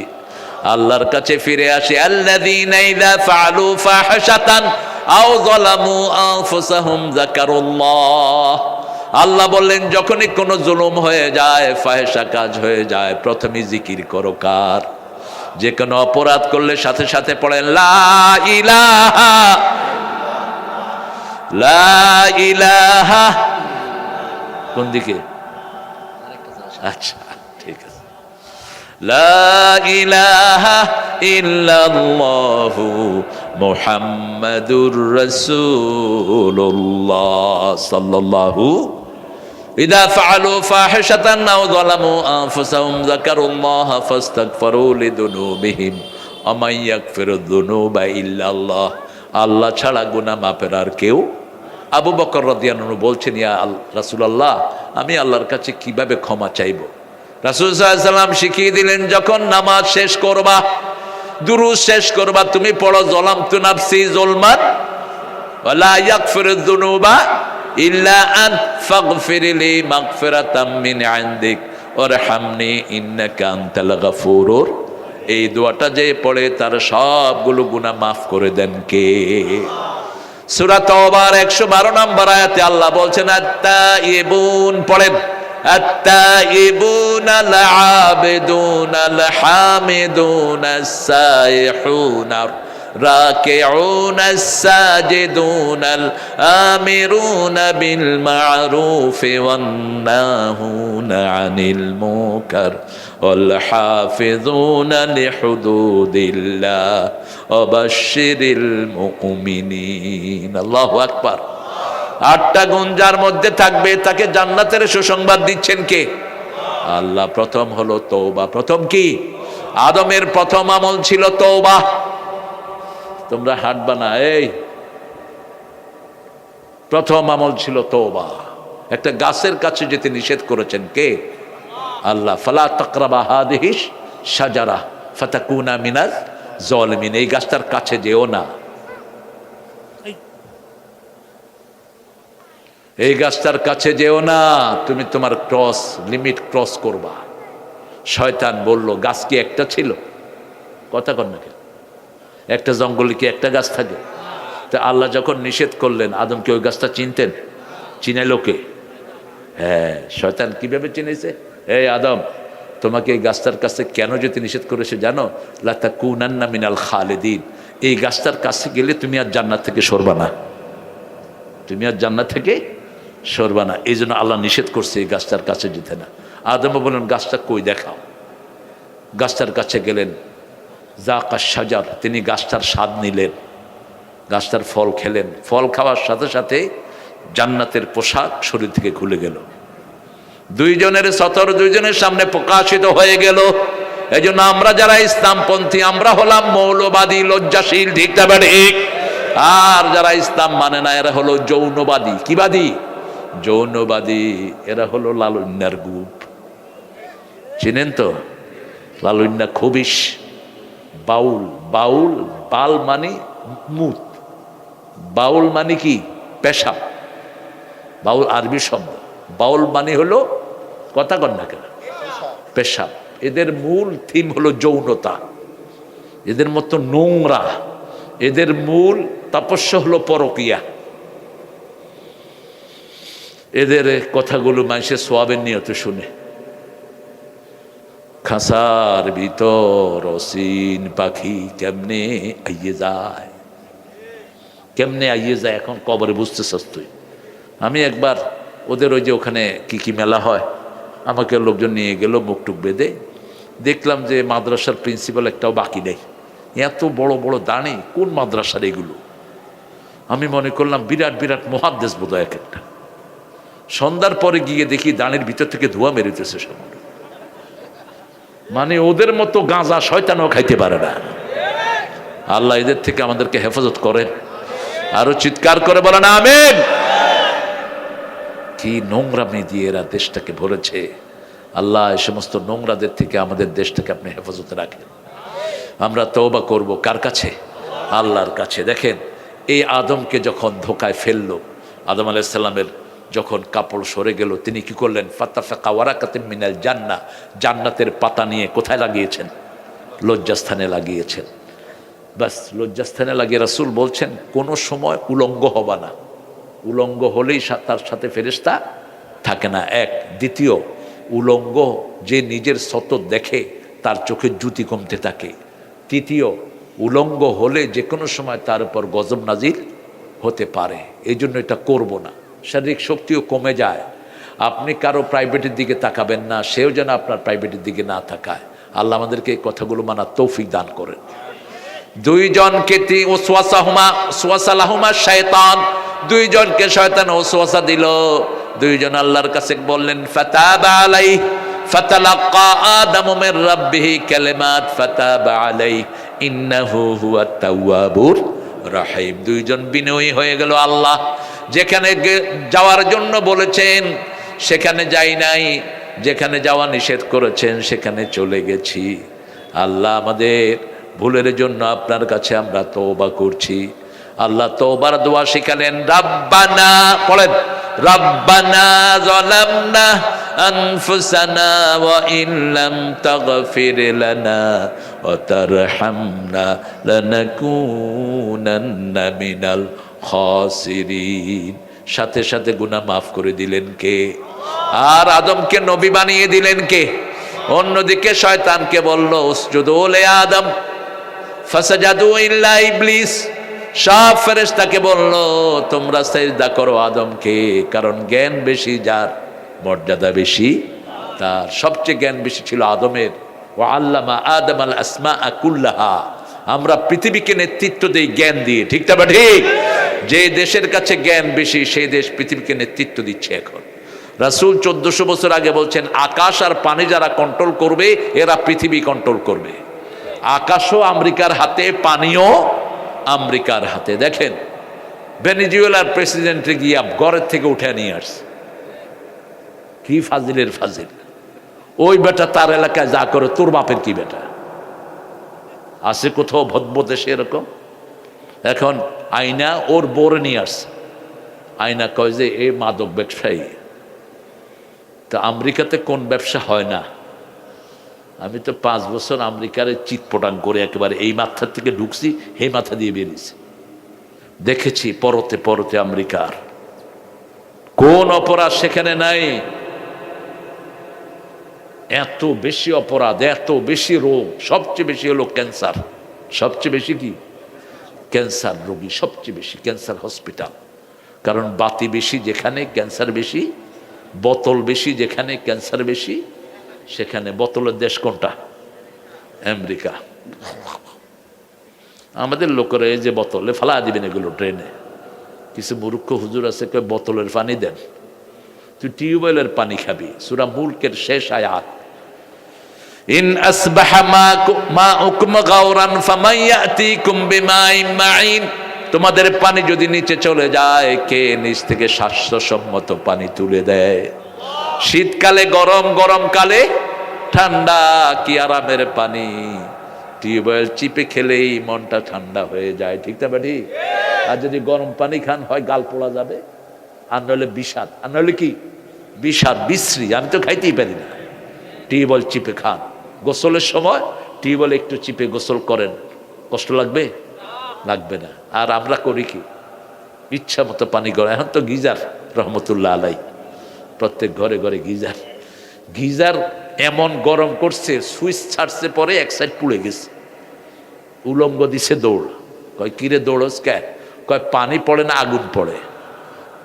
আল্লাহর কাছে ফিরে আসি। আল্লাযীনা ইযা ফাআলু ফাহিশাতান আও যালামু আনফুসাহুম যাকারুল্লাহ। আল্লাহ বললেন, যখনই কোনো জুলুম হয়ে যায়, ফাহিশা কাজ হয়ে যায়, প্রথমে জিকির করো কার? যে কোনো অপরাধ করলে সাথে সাথে পড়েন লা ইলাহা, লা ইলাহা। কোন দিকে? আচ্ছা, ঠিক আছে। লা ইলাহা ইল্লাল্লাহু মুহাম্মাদুর রাসূলুল্লাহ সাল্লাল্লাহু। ইযা ফাআলু ফাহিশাতান আও যালামু আনফুসাহুম যাকারুল্লাহ ফাস্তাগফিরু লিযুনুবিহিম ওয়া মান ইয়াগফিরুয যুনুবা ইল্লাল্লাহ। আল্লাহ ছাড়া গুনাহ মাফের আর কেউ। আবু বকর রাদিয়াল্লাহু আনহু বলছেন, ইয়া রাসূলুল্লাহ, আমি আল্লাহর কাছে কিভাবে ক্ষমা চাইব? রাসূল সাল্লাল্লাহু আলাইহি ওয়াসাল্লাম শিখিয়ে দিলেন, যখন নামাজ শেষ করবা, দুরূদ শেষ করবা, তুমি পড়ো যালামতু নাফসি যুলমান ওয়া লা ইয়াগফিরুয যুনুবা ইল্লা আন ফাগফিরলি মাগফিরাতাম মিন ইনদিক ওয়ারহামনি ইন্নাকা আনতাল গাফুরুর। এই দোয়াটা যে পড়ে, তার সবগুলো গুনাহ মাফ করে দেন কে? সূরা তাওবার 112 নম্বর আয়াতে আল্লাহ বলছেন, আত-তাইবুন, পড়েন, আত-তাইবুন আল আবিদুন আল হামিদুন আস-সাইহুন রাকিউন আস-সাজিদুন আল আমিরুন বিল মা'রুফ ওয়ান নাহুন আনিল মুনকার ওয়াল হাফিজুনা লিহুদুদিল্লাহ ওয়া বাশশিরিল মুমিনিন। আল্লাহু আকবার। 8টা গুণ যার মধ্যে থাকবে তাকে জান্নাতের সুসংবাদ দিচ্ছেন কে? আল্লাহ। প্রথম হলো তওবা। প্রথম কি? আদমের প্রথম আমল ছিল তওবা। তোমরা হাঁটবা না, এই প্রথম আমল ছিল তওবা। একটা গাছের কাছে যেতে নিষেধ করেছেন কে? আল্লাহ। ফালা তাকরাবা হাদিহিস শাজারা ফাতাকুনা মিনাজ জালিমিন। এই গাছটার কাছে যেও না, এই গাছটার কাছে যেও না, তুমি তোমার লিমিট ক্রস করবা। শয়তান বলল, গাছ কি একটা ছিল? কথা কর না কেন? একটা জঙ্গলে কি একটা গাছ থাকে? তা আল্লাহ যখন নিষেধ করলেন, আদমকে ওই গাছটা চিনতেন? চিনাইল কে? হ্যাঁ, শয়তান কিভাবে চিনেছে? এই আদম, তোমাকে এই গাছটার কাছে কেন যেতে নিষেধ করেছে জানো? লাতাকুনান্না মিনাল খালিদিন। এই গাছটার কাছে গেলে তুমি আর জান্নাত থেকে সরবা না, তুমি আর জান্নাত থেকে সরবা না। এই জন্য আল্লাহ নিষেধ করছে এই গাছটার কাছে যেতে না। আদম বললেন, গাছটা কই দেখাও। গাছটার কাছে গেলেন, যাকা শাজার, তিনি গাছটার স্বাদ নিলেন, গাছটার ফল খেলেন। ফল খাওয়ার সাথে সাথে জান্নাতের পোশাক শরীর থেকে খুলে গেল। দুইজনের সতর দুইজনের সামনে প্রকাশিত হয়ে গেল। এই জন্য আমরা যারা ইসলামপন্থী, আমরা হলাম মৌলবাদী, লজ্জাশীল, ঠিক না ঠিক? আর যারা ইসলাম মানে না, এরা হলো যৌনবাদী। কি বাদী? যৌনবাদী। এরা হলো লালন্যার গ্রুপ। চিনেন তো লালন্যা? খবিশ, বাউল। বাউল, বাল মানে মুত, বাউল মানে কি? পেশাব। বাউল আরবি শব্দ। বাউল মানে হলো, কথা কর না কেন, পেশাব। এদের মূল থিম হলো যৌনতা। এদের মতো নোংরা। এদের মূল তপস্যা হলো পরকিয়া। এদের কথাগুলো মানুষের সোয়াবের নিয়ত শুনে। খাসার ভিতর অসীন পাখি কেমনে আইয়ে যায়, কেমনে আইয়ে যায় এখন কবরে বুঝতে সস্তুই। আমি একবার ওদের ওই যে ওখানে কি কি মেলা হয়, আমাকে লোকজন নিয়ে গেল মুখটুক বেঁধে। দেখলাম যে মাদ্রাসার প্রিন্সিপাল একটাও বাকি নেই। এত বড় বড় দাঁড়ি, কোন মাদ্রাসার এগুলো? আমি মনে করলাম বিরাট বিরাট মহাদ্দেশ বোধ হয় এক একটা। সন্ধ্যার পরে গিয়ে দেখি দাঁড়ির ভিতর থেকে ধোঁয়া মেরিতেছে সব। মানে ওদের মতো গাঁজা শয়তানও খাইতে পারে না। আল্লাহ এদের থেকে আমাদেরকে হেফাজত করেন। আরো চিৎকার করে বলেন আমিন। কি নোংরামি দিয়ে এরা দেশটাকে ভরেছে। আল্লাহ এই সমস্ত নোংরাদের থেকে আমাদের দেশটাকে আপনি হেফাজতে রাখেন। আমরা তওবা করব কার কাছে? আল্লাহর কাছে। দেখেন, এই আদমকে যখন ধোকায় ফেললো, আদম আলাইহিস সালামের যখন কাপড় সরে গেল, তিনি কি করলেন? ফাতাফাকা ওয়ারাকাতিন মিনাল জান্নাহ, জান্নাতের পাতা নিয়ে কোথায় লাগিয়েছেন? লজ্জাস্থানে লাগিয়েছেন। বাস লজ্জাস্থানে লাগিয়ে রাসূল বলছেন, কোনো সময় উলঙ্গ হবা না। উলঙ্গ হলেই তার সাথে ফেরেশতা থাকে না, এক। দ্বিতীয়, উলঙ্গ যে নিজের সতত দেখে তার চোখের জ্যোতি কমতে থাকে। তৃতীয়, উলঙ্গ হলে যে কোনো সময় তার উপর গজব নাজিল হতে পারে। এই জন্য এটা করব না। শারীরিক শক্তিও কমে যায়। আপনি কারো প্রাইভেটের দিকে তাকাবেন না, সেও যেন আপনার প্রাইভেটের দিকে না তাকায়। আল্লাহ আমাদেরকে এই কথাগুলো মানার তৌফিক দান করেন। দুইজনকে ওয়াসওয়াসা লাহুমা শায়তান, দুইজনকে শয়তান ওয়াসওয়াসা দিল। দুইজন আল্লাহর কাছে বললেন ফাতাবা আলাইহি ফাতালাক্কা আদামু মির রাব্বিহি কালিমাত ফাতাবা আলাইহি ইন্নাহু হুয়াত তাওয়াবুর রহিম। দুইজন বিনয়ী হয়ে গেল। আল্লাহ যেখানে যাওয়ার জন্য বলেছেন সেখানে যাই নাই, যেখানে যাওয়া নিষেধ করেছেন সেখানে চলে গেছি। আল্লাহ আমাদের ভুলের জন্য আপনার কাছে আমরা তওবা করছি। আল্লাহ তওবার দোয়া শিখালেন। রাব্বানা, পড়েন, রাব্বানা যালামনা আনফুসানা ওয়া ইল্লাম তাগফির লানা ওয়া তারহামনা লানাকুনান্না মিনাল খাসিরিন। সাথে সাথে গুনাহ মাফ করে দিলেন কে? আর আদমকে নবী বানিয়ে দিলেন কে? অন্যদিকে শয়তানকে বলল উসজুদু লি আদম ফাসাজাদু ইল্লা ইবলিস। সব ফেরেশতাকে বলল তোমরা সিজদা করো আদমকে, কারণ জ্ঞান বেশি যার, মর্যাদা বেশি তার। সবচেয়ে জ্ঞান বেশি ছিল আদমের। ওয়া আল্লামা আদম আল আসমাআ কুল্লাহা। আমরা পৃথিবীকে নেতৃত্ব দেই জ্ঞান দিয়ে, ঠিক না ঠিক? যে দেশের কাছে জ্ঞান বেশি সেই দেশ পৃথিবীকে নেতৃত্ব দিচ্ছে এখন। রাসূল 1400 বছর আগে বলছেন আকাশ আর পানি যারা কন্ট্রোল করবে এরা পৃথিবী কন্ট্রোল করবে। আকাশও আমেরিকার হাতে, পানিও আমেরিকার হাতে। দেখেন ভেনেজুয়েলার প্রেসিডেন্টে গিয়া ঘরের থেকে উঠে নিয়ে আসছে, কি ফাজিলের ফাজিল। ওই বেটা তার এলাকায় যা করে তোর বাপের কি বেটা আছে কোথাও ভদ্রদেশে এরকম? এখন আয়না ওর বোরে নিয়ে আসছে, আয়না কয় যে এ মাদক ব্যবসায়ী। তা আমেরিকাতে কোন ব্যবসা হয় না? আমি তো 5 বছর আমেরিকার চিৎপটাং করে একেবারে এই মাথা থেকে ঢুকছি, এই মাথা দিয়ে বেরিয়েছি, দেখেছি পরতে পরতে আমেরিকার কোন অপরাধ সেখানে নাই। এত বেশি অপরাধ, এত বেশি রোগ, সবচেয়ে বেশি হলো ক্যান্সার। সবচেয়ে বেশি কি? ক্যান্সার রোগী সবচেয়ে বেশি, ক্যান্সার হসপিটাল। কারণ বাতি বেশি যেখানে ক্যান্সার বেশি, বোতল বেশি যেখানে ক্যান্সার বেশি, সেখানে বোতলের দেশ কোনটা? আমেরিকা। আমাদের লোকেরা এই যে বোতলে ফালা দিবেন এগুলো ট্রেনে, কিছু মূর্খ হুজুর আছে কয় বোতলের পানি দেন, তুই টিউবওয়েলের পানি খাবি। সূরা মুলকের শেষ আয়াত, ইন আসবাহা মাউকুম গাওরান ফামাইয়াতিকুম বিমাইন মাইন। তোমাদের পানি যদি নিচে চলে যায়, কে নিচ থেকে স্বাস্থ্যসম্মত পানি তুলে দেয়? শীতকালে গরম, গরমকালে ঠান্ডা, কি আরামের পানি। টিউবওয়েল চিপে খেলেই মনটা ঠান্ডা হয়ে যায়, ঠিক না বেটি? আর যদি গরম পানি খান হয় গাল পোড়া যাবে, আর নইলে বিষাদ, আর নইলে কি বিষাদ, বিশ্রী। আমি তো খাইতেই পারি না। টিউবওয়েল চিপে খান, গোসলের সময় টিউবওয়েল একটু চিপে গোসল করেন, কষ্ট লাগবে? লাগবে না। আর আমরা করি কি? ইচ্ছা মতো পানি গরম। এখন তো গিজার, রহমতুল্লাহ আলাই, প্রত্যেক ঘরে ঘরে গিজার। গিজার এমন গরম করছে, সুইচ ছাড়ছে পরে এক সাইড পুড়ে গেছে, উলঙ্গ দিছে দৌড়। কয় কিরে দৌড়স কে? কয় পানি পড়ে না আগুন পড়ে।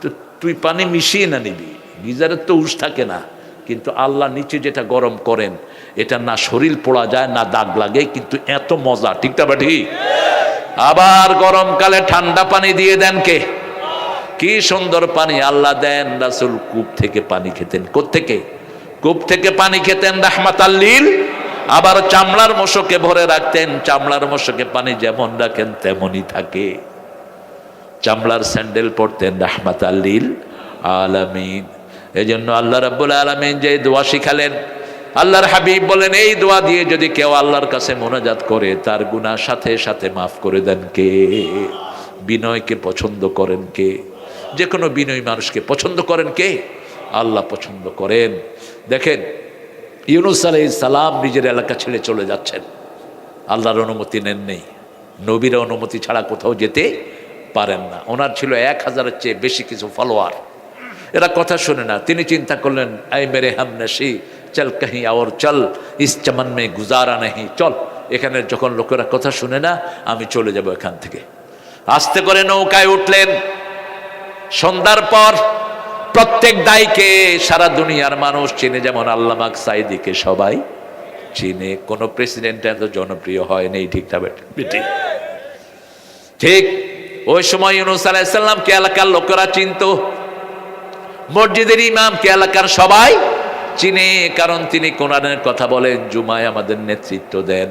তো তুই পানি মিশিয়ে না নিবি, গিজারের তো উস থাকে না। কিন্তু আল্লাহ নিচে যেটা গরম করেন, এটা না শরীর পোড়া যায় না দাগ লাগে, কিন্তু এত মজা, ঠিক না বেটি? আবার গরমকালে ঠান্ডা পানি দিয়ে দেন কে? কি সুন্দর পানি আল্লাহ দেন। রাসূল কূপ থেকে পানি খেতেন। কোত্থেকে? কূপ থেকে পানি খেতেন রাহমাতাল লিল। আবার চামড়ার মশকে ভরে রাখতেন, চামড়ার মশকে পানি যেমন রাখেন তেমনই থাকে। চামড়ার স্যান্ডেল পরতেন রাহমাতাল লিল আলামিন। এই জন্য আল্লাহ রাব্বুল আলামিন যে দোয়া শিখালেন, আল্লাহর হাবিব বলেন এই দোয়া দিয়ে যদি কেউ আল্লাহর কাছে মোনাজাত করে, তার গুনাহ সাথে সাথে মাফ করে দেন কে? বিনয়কে পছন্দ করেন কে? যে কোনো বিনয়ী মানুষকে পছন্দ করেন কে? আল্লাহ পছন্দ করেন। দেখেন ইউনূস আলাইহিস সালাম নিজের এলাকা ছেড়ে চলে যাচ্ছেন, আল্লাহর অনুমতি নেন নেই। নবীর অনুমতি ছাড়া কোথাও যেতে পারেন না। ওনার ছিল 1000-এর চেয়ে বেশি কিছু ফলোয়ার, এরা কথা শুনে না। তিনি চিন্তা করলেন, আই মেরে হামনশি চল কাহি আর চল, ইস চমন মে গুজারা নেই, চল এখানে যখন লোকেরা কথা শুনে না, আমি চলে যাব এখান থেকে। আস্তে করে নৌকায় উঠলেন। সন্ধ্যার পর প্রত্যেক দায়ীকে সারা দুনিয়ার মানুষ চিনে, যেমন আল্লামা সাঈদীকে সবাই চিনে। কোন প্রেসিডেন্ট এত জনপ্রিয় হয় নেই, ঠিক না বেটি? ঠিক ওই সময় ইউনূস আলাইহিস সালামকে এলাকার লোকেরা চিনতো, মসজিদের ইমামকে এলাকার সবাই চিনে, কারণ তিনি কোরআনের কথা বলেন, জুমায় আমাদের নেতৃত্ব দেন।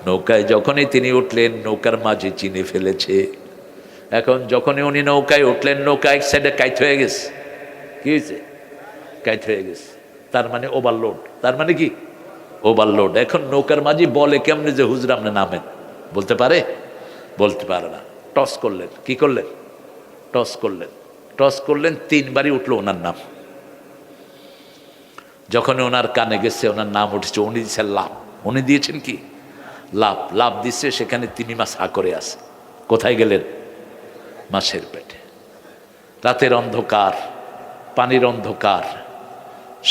নৌকায় যখনই তিনি উঠলেন, নৌকার মাঝে চিনে ফেলেছে। এখন যখনই উনি নৌকায় উঠলেন, নৌকা এক সাইডে কাইট হয়ে গেছে। কি হয়েছে? কাইট হয়ে গেছে, তার মানে ওভারলোড। তার মানে কি? ওভারলোড। এখন নৌকার মাঝি বলে কেমনে যে হুজুর আপনি নামেন? বলতে পারে? বলতে পারে না। টস করলেন। কি করলেন? টস করলেন। টস করলেন, 3 বারই উঠলো ওনার নাম। যখন ওনার কানে গেছে, ওনার নাম উঠেছে, উনি দিচ্ছেন লাভ। উনি দিয়েছেন কি? লাভ। লাভ দিচ্ছে, সেখানে 3 মাস হা করে আছে। কোথায় গেলেন? মাছের পেটে। রাতের অন্ধকার, পানির অন্ধকার,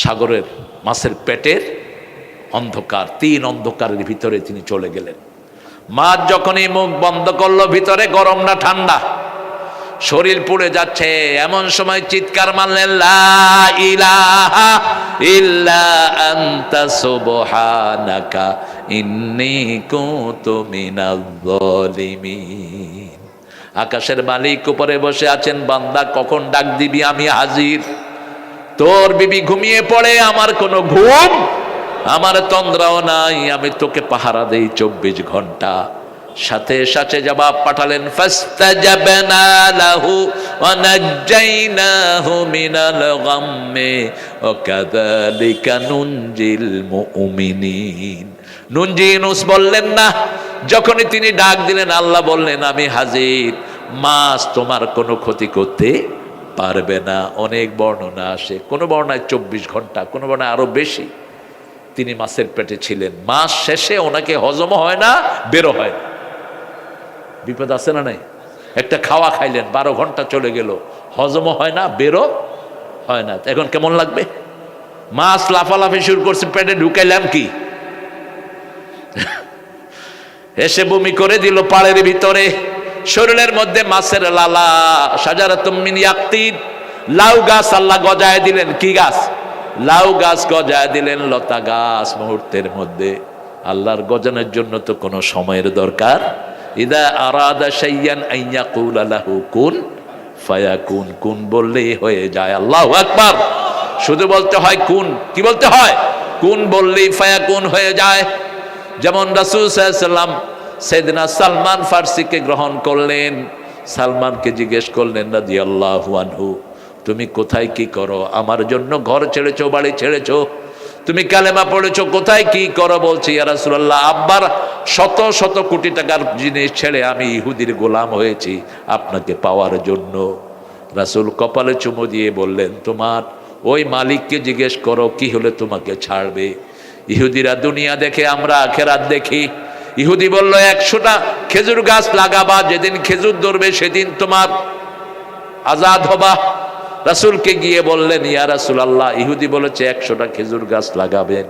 সাগরের মাছের পেটের অন্ধকার, 3 অন্ধকারের ভিতরে তিনি চলে গেলেন। মাছ যখনই মুখ বন্ধ করলো, ভিতরে গরম না ঠান্ডা, শরীর পুড়ে যাচ্ছে। এমন সময় চিৎকার মারলেন, লা ইলাহা ইল্লা আনতা সুবহানাকা ইন্নী কুনতু মিনাজ জালিমিন। আকাশের মালিক উপরে বসে আছেন, বান্দা কখন ডাক দিবি আমি হাজির। তোর বিবি ঘুমিয়ে পড়ে, আমার কোনো ঘুম, আমার তন্দ্রাও নাই, আমি তোকে পাহারা দেই 24 ঘন্টা। সাথে সাথে জবাব পাঠালেন, ফাস্তাজাবনা লাহু ওয়া নাজ্জাইনাহু মিনাল গাম্মি ওয়া কাযালিকা নুনজিল মুমিনিন। নুনজি ইউনুস বললেন না, যখনই তিনি ডাক দিলেন আল্লাহ বললেন আমি হাজির, মাছ তোমার কোনো ক্ষতি করতে পারবে না। অনেক বর্ণনা আসে, কোনো বর্ণনায় 24 ঘন্টা, কোনো বর্ণনায় আরো বেশি তিনি মাছের পেটে ছিলেন। মাস শেষে ওনাকে হজম হয় না, বেরো হয় না। বিপদ আছে না নাই? একটা খাওয়া খাইলেন, 12 ঘন্টা চলে গেল, হজমও হয় না, বেরো হয় না। এখন কেমন লাগবে? মাছ লাফালাফি শুরু করছে, পেটে ঢুকাইলাম কি, এসে বমি করে দিল পাড়ের ভিতরে। শরীরের মধ্যে মাছের লালা, শাজারাতুম মিন ইয়াকতিন, লাউ গাছ আল্লাহ গজায় দিলেন। কি গাছ? লাউ গাছ গজায় দিলেন, লতা গাছ। মুহূর্তের মধ্যে আল্লাহর গজানোর জন্য তো কোনো সময়ের দরকার। ইদা আরাদা শাইয়ান আন ইয়াকুলা লাহু কুন ফায়াকুন, কুন বললেই হয়ে যায়। আল্লাহু আকবার। শুধু বলতে হয় কুন, কি বলতে হয়? কুন বললেই ফায়াকুন হয়ে যায়। যেমন রাসূল সাল্লাল্লাহু আলাইহি ওয়াসাল্লাম সাইয়েদনা সালমান ফার্সিকে গ্রহণ করলেন। সালমানকে জিজ্ঞেস করলেন রাদিয়াল্লাহু আনহু, তুমি কোথায় কি করো? আমার জন্য ঘর ছেড়েছো, বাড়ি ছেড়েছো, তুমি কালেমা পড়েছো, কোথায় কি করো? বলছি ইয়া রাসূলুল্লাহ, আব্বার শত শত কোটি টাকার জিনিস ছেড়ে আমি ইহুদির গোলাম হয়েছি আপনাকে পাওয়ার জন্য। রাসূল কপালে চুমু দিয়ে বললেন, তোমার ওই মালিককে জিজ্ঞেস করো কি হলে তোমাকে ছাড়বে। ইহুদিরা দুনিয়া দেখে, আমরা আখিরাত দেখি। ইহুদি বলল 100টা খেজুর গাছ লাগাবা, যেদিন খেজুর ধরবে সেদিন তোমার আজাদ হবা। রাসূলকে গিয়ে বললেন, ইয়া রাসূলুল্লাহ, ইহুদি বলেছে 100টা খেজুর গাছ লাগাবেন,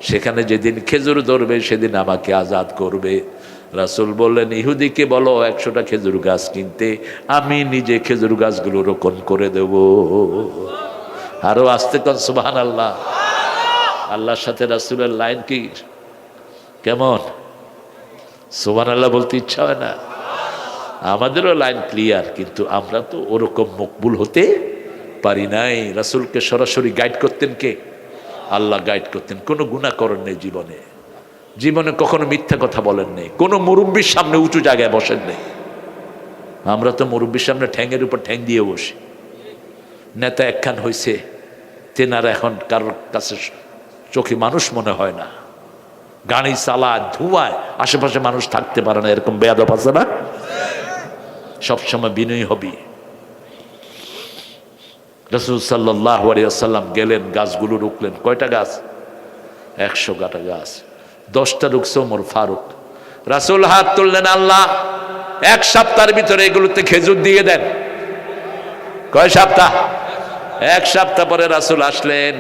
সেখানে যেদিন খেজুর ধরবে সেদিন আমাকে আজাদ করবে। রাসূল বললেন, ইহুদিকে বলো 100টা খেজুর গাছ কিনতে, আমি নিজে খেজুর গাছগুলো রোপণ করে দেব। আরো আস্তে কর সুবহানাল্লাহ। আল্লাহর সাথে রাসূলের লাইন কি কেমন? সুবহানাল্লাহ বলতে ইচ্ছা হয় না? আমাদেরও লাইন ক্লিয়ার, কিন্তু আমরা তো ওরকম মকবুল হতে পারি নাই। রাসূলকে সরাসরি গাইড করতেন কে? আল্লাহ গাইড করতেন। কোনো গুনাহ করেন নেই জীবনে, জীবনে কখনো মিথ্যা কথা বলেন নেই, কোনো মুরব্বির সামনে উঁচু জায়গায় বসেন নেই। আমরা তো মুরব্বির সামনে ঠ্যাঙের উপর ঠ্যাং দিয়ে বসি। নেতা একখান হয়েছে, তেনারা এখন কারোর কাছে চোখে মানুষ মনে হয় না, গাড়ি চালায়, ধোঁয়ায়, আশেপাশে মানুষ থাকতে পারে না, এরকম বেয়াদব আছে না? সবসময় বিনয়ী হবি। রাসূল সাল্লাল্লাহু আলাইহি ওয়াসাল্লাম গেলেন, গাছগুলো রুকলেন। কয়টা গাছ? 100টা গাছ। 10টা রুকছে ওমর ফারুক। রাসূল হাত তুললেন, আল্লাহ 1 সপ্তাহের ভিতরে এগুলোতে খেজুর দিয়ে দেন। কয় সপ্তাহ? 1 সপ্তাহ পরে রাসূল আসলেন,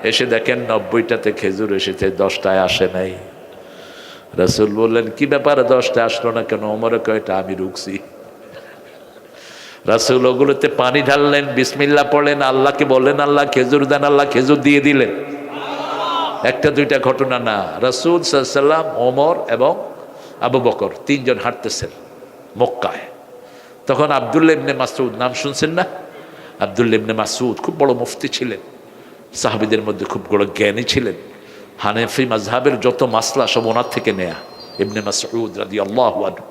এসে দেখেন 90টাতে খেজুর এসেছে, 10টায় আসে নাই। রাসূল বললেন, কি ব্যাপারে 10টায় আসলো না কেন? ওমরে কয়টা আমি রুকছি। রাসূল ওগুলোতে পানি ঢাললেন, বিসমিল্লাহ পড়লেন, আল্লাহকে বললেন, আল্লাহ খেজুর দেন। আল্লাহ খেজুর দিয়ে দিলেন। একটা দুইটা ঘটনা না, রাসূল সাল্লাল্লাহু আলাইহি ওয়াসাল্লাম, ওমর এবং আবু বকর 3 জন হাঁটতেছেন মক্কায়। তখন আব্দুল্লাহ ইবনে মাসউদ, নাম শুনছেন না? আব্দুল্লাহ ইবনে মাসউদ খুব বড় মুফতি ছিলেন, সাহাবীদের মধ্যে খুব বড় জ্ঞানী ছিলেন। হানাফি মাযহাবের যত মাসলা সব ওনার থেকে নেয়া, ইবনে মাসউদ রাদিয়াল্লাহু আনহু।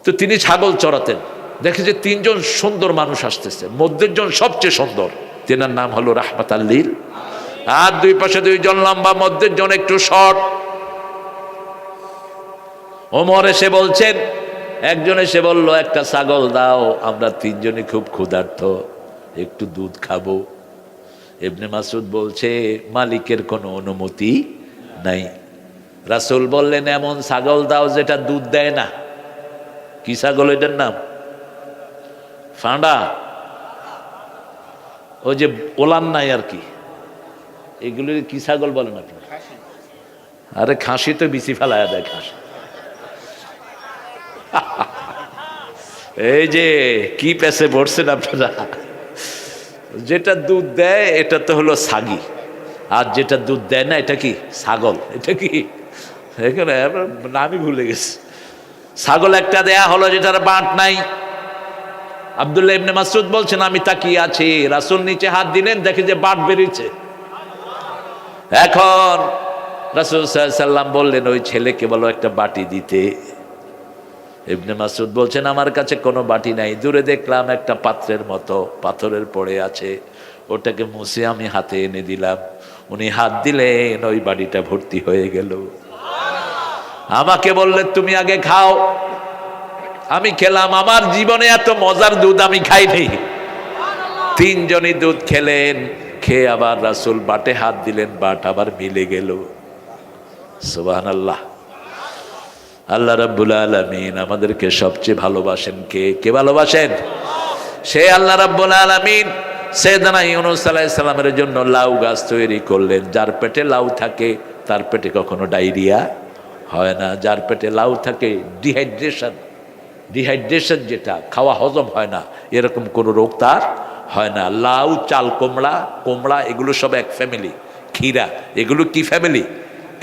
তো তিনি ছাগল চড়াতেন। দেখে যে 3 জন সুন্দর মানুষ আসতেছে, মধ্যের জন সবচেয়ে সুন্দর, তেনার নাম হলো রাহমাতাল লিল। আর 2 পাশে 2 জন লম্বা, মধ্যের জন একটু শর্ট। ওমর এসে বলছেন, একজন এসে বলল, একটা ছাগল দাও, আমরা 3 জনই খুব ক্ষুধার্ত, একটু দুধ খাবো। ইবনে মাসউদ বলছে, মালিকের কোনো অনুমতি নাই। রাসূল বললেন, এমন ছাগল দাও যেটা দুধ দেয় না। কি ছাগল এটার নাম? ফাঁড়া, ওই যে ওলান নাই আর কি, এগুলো কি ছাগল বলেন আপনি? আরে খাসি তো বিচি ফেলায় দেয় খাসি। এই যে কি পেছে পড়ছেন আপনারা। যেটা দুধ দেয় এটা তো হলো ছাগি, আর যেটা দুধ দেয় না এটা কি? ছাগল। এটা কি? এখানে নামই ভুলে গেছি। ছাগল একটা দেয়া হলো যেটার বাঁট নাই। আব্দুল্লাহ ইবনে মাসউদ বলছেন আমি তাকিয়ে আছি, রাসূল নিচে হাত দিলেন, দেখে যে বাঁট বেরিয়েছে। এখন রাসূল সাল্লাল্লাহু আলাইহি সাল্লাম বললেন ওই ছেলেকে বলো একটা বাটি দিতে। ইবনে মাসউদ বলছেন আমার কাছে কোনো বাটি নাই, দূরে দেখলাম একটা পাত্রের মতো পাথরের পড়ে আছে, ওটাকে মুছে আমি হাতে এনে দিলাম। উনি হাত দিলেন, ওই বাটিটা ভর্তি হয়ে গেল। আমাকে বললেন তুমি আগে খাও। আমি খেলাম, আমার জীবনে এত মজার দুধ আমি খাইনি। তিনজনই দুধ খেলেন, খেয়ে আবার রাসূল বাটে হাত দিলেন, বাট আবার মিলে গেল। সুবহানাল্লাহ। আল্লাহ রাব্বুল আলামিন আমাদেরকে সবচেয়ে ভালোবাসেন কে? কে ভালোবাসেন? সে আল্লাহ রাব্বুল আলামিন সাইয়েদনা ইউনূস আলাইহিস সালামের জন্য লাউ গাছ তৈরি করলেন। যার পেটে লাউ থাকে তার পেটে কখনো ডায়রিয়া হয় না। যার পেটে লাউ থাকে ডিহাইড্রেশন যেটা খাওয়া হজম হয় না, এরকম কোনো রোগ তার হয় না। লাউ, চাল কোমড়া এগুলো সব এক ফ্যামিলি। ক্ষীরা এগুলো কি ফ্যামিলি?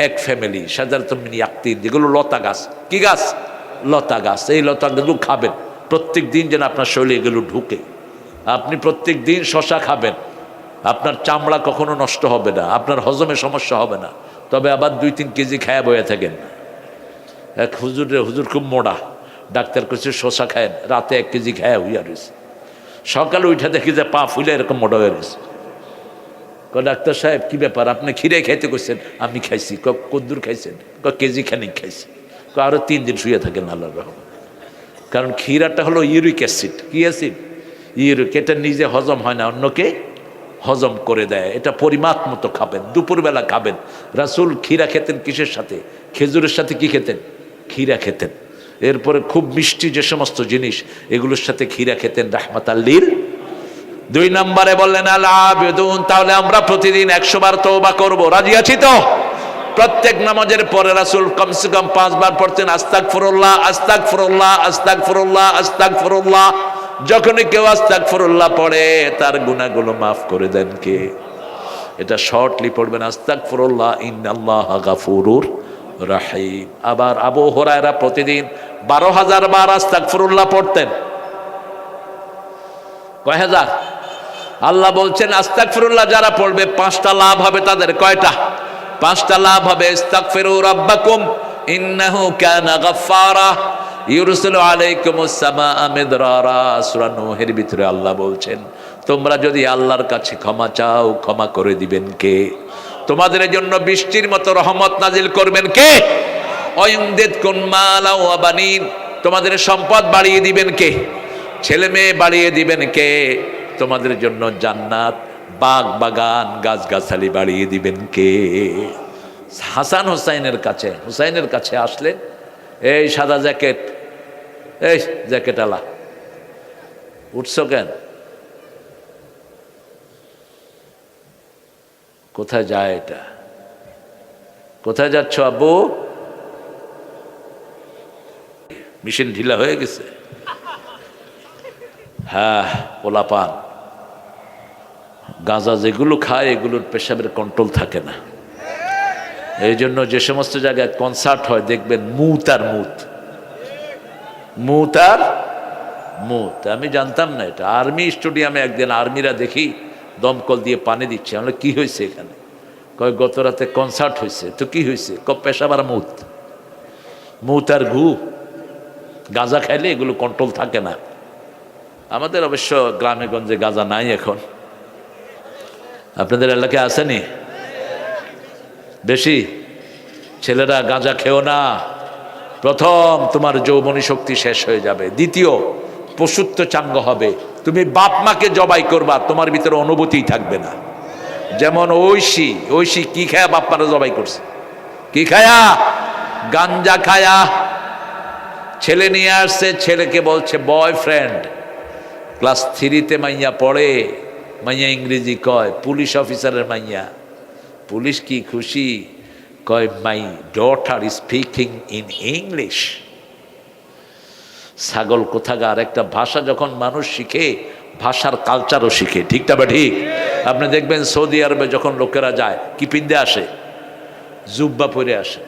এক ফ্যামিলি। সাজারাতুম মিন ইয়াকতিন যেগুলো লতা গাছ। কি গাছ? লতা গাছ। এই লতাগুলো খাবেন প্রত্যেক দিন, যেন আপনার শরীরে এগুলো ঢুকে। আপনি প্রত্যেক দিন শশা খাবেন, আপনার চামড়া কখনো নষ্ট হবে না, আপনার হজমে সমস্যা হবে না। তবে আবার 2-3 কেজি খায়া বয়ে থাকেন। এক হুজুর খুব মোড়া, ডাক্তার কইছে শশা খায়েন, রাতে 1 কেজি খায়া হইয়া রয়েছে। সকালে উঠে দেখি যে পা ফুলে এরকম মোটা হয়ে রয়েছে। ডাক্তার সাহেব কি ব্যাপার, আপনি ক্ষীরে খাইতে কইছেন? আমি খাইছি। কদ্দুর খাইছেন? কেজি খানিক খাইছি। আরো 3 দিন শুয়ে থাকেন আল্লাহর রহমতে। কারণ ক্ষীরাটা হলো ইউরিক অ্যাসিড। কি অ্যাসিড? ইউরিক। এটা নিজে হজম হয় না, অন্যকে হজম করে দেয়। এটা পরিমাপ মতো খাবেন, দুপুরবেলা খাবেন। রাসূল ক্ষীরা খেতেন কিসের সাথে? খেজুরের সাথে কি খেতেন? ক্ষীরা খেতেন। এরপরে খুব মিষ্টি যে সমস্ত জিনিস এগুলোর সাথে ক্ষীরা খেতেন রাহমাতাল লিল। 2 নম্বরে বললেন আল আবিদুন, তাহলে আমরা প্রতিদিন 100 বার তওবা করব। রাজি আছি তো? প্রত্যেক নামাজের পরে রাসূল কমসে কম 5 বার পড়তেন আস্তাগফিরুল্লাহ, আস্তাগফিরুল্লাহ, আস্তাগফিরুল্লাহ, আস্তাগফিরুল্লাহ। যখনই কেউ আস্তাগফিরুল্লাহ পড়ে তার গুনাহগুলো মাফ করে দেন কে? এটা শর্টলি পড়বেন, আস্তাগফিরুল্লাহ ইন্নাল্লাহা গাফুরুর রাহিম। আবার আবু হুরায়রা প্রতিদিন 12,000 বার আস্তাগফিরুল্লাহ পড়তেন। কয় হাজার? আল্লাহ বলছেন আস্তাগফিরুল্লাহ যারা পড়বে 5টা লাভ হবে তাদের। কয়টা? 5টা লাভ হবে। ইস্তাগফিরু রাব্বাকুম ইন্নাহু কানা গাফফারা ইউরসিলু আলাইকুমুস সামাআ মিদরারা। সূরা নূহের ভিতরে আল্লাহ বলছেন তোমরা যদি আল্লাহর কাছে ক্ষমা চাও, ক্ষমা করে দিবেন কে? তোমাদের জন্য বৃষ্টির মতো রহমত নাজিল করবেন কে? ওয়ায়ুমদিদকুম মালা ওয়া বানিন, তোমাদের সম্পদ বাড়িয়ে দিবেন কে? ছেলে মেয়ে বাড়িয়ে দিবেন কে? তোমাদের জন্য জান্নাত, বাগ বাগান, গাছগাছালি বাড়িয়ে দিবেন কে? হাসান হুসাইনের কাছে আসলেন, এই সাদা জ্যাকেট, এই জ্যাকেট আলা, উঠছো কেন? কোথায় যায় এটা? কোথায় যাচ্ছ আব্বু? মিশন ঢিলা হয়ে গেছে। হ্যাঁ, পোলাপান গাঁজা যেগুলো খায় এগুলোর পেশাবের কন্ট্রোল থাকে না। এই জন্য যে সমস্ত জায়গায় কনসার্ট হয় দেখবেন মুত আর মুত। আমি জানতাম না এটা। আর্মি স্টেডিয়ামে একদিন আর্মিরা দেখি দমকল দিয়ে পানি দিচ্ছে। আমরা কি হয়েছে এখানে? কয় গত রাতে কনসার্ট হয়েছে। তো কি হয়েছে? পেশাব আর মুত আর ঘু। গাঁজা খাইলে এগুলো কন্ট্রোল থাকে না। আমাদের অবশ্য গ্রামে গঞ্জে গাঁজা নাই এখন। আপনাদের এলাকায় আসেনি? বেশি ছেলেরা গাঁজা খেও না। প্রথম, তোমার যৌবনী শক্তি শেষ হয়ে যাবে। দ্বিতীয়, পশুত্ব চাঙ্গ হবে। তুমি বাপ মাকে জবাই করবা, তোমার ভিতরে অনুভূতিই থাকবে না। যেমন ঐশী কি খায়া বাপ মারা জবাই করছে? কি খায়া? গাঞ্জা খায়া। ছেলে নিয়ে আসছে, ছেলেকে বলছে বয়ফ্রেন্ড। ক্লাস 3-তে মাইয়া পড়ে, মাইয়া ইংরেজি কয়, পুলিশ অফিসারের মাইয়া। পুলিশ কি খুশি, কয় my daughter speaking in English. ছাগল কোথাকার। একটা ভাষা যখন মানুষ শিখে, ভাষার কালচারও শিখে। ঠিকটা বা ঠিক? আপনি দেখবেন সৌদি আরবে যখন লোকেরা যায় কি পিন্দে আসে? জুব্বা পরে আসে।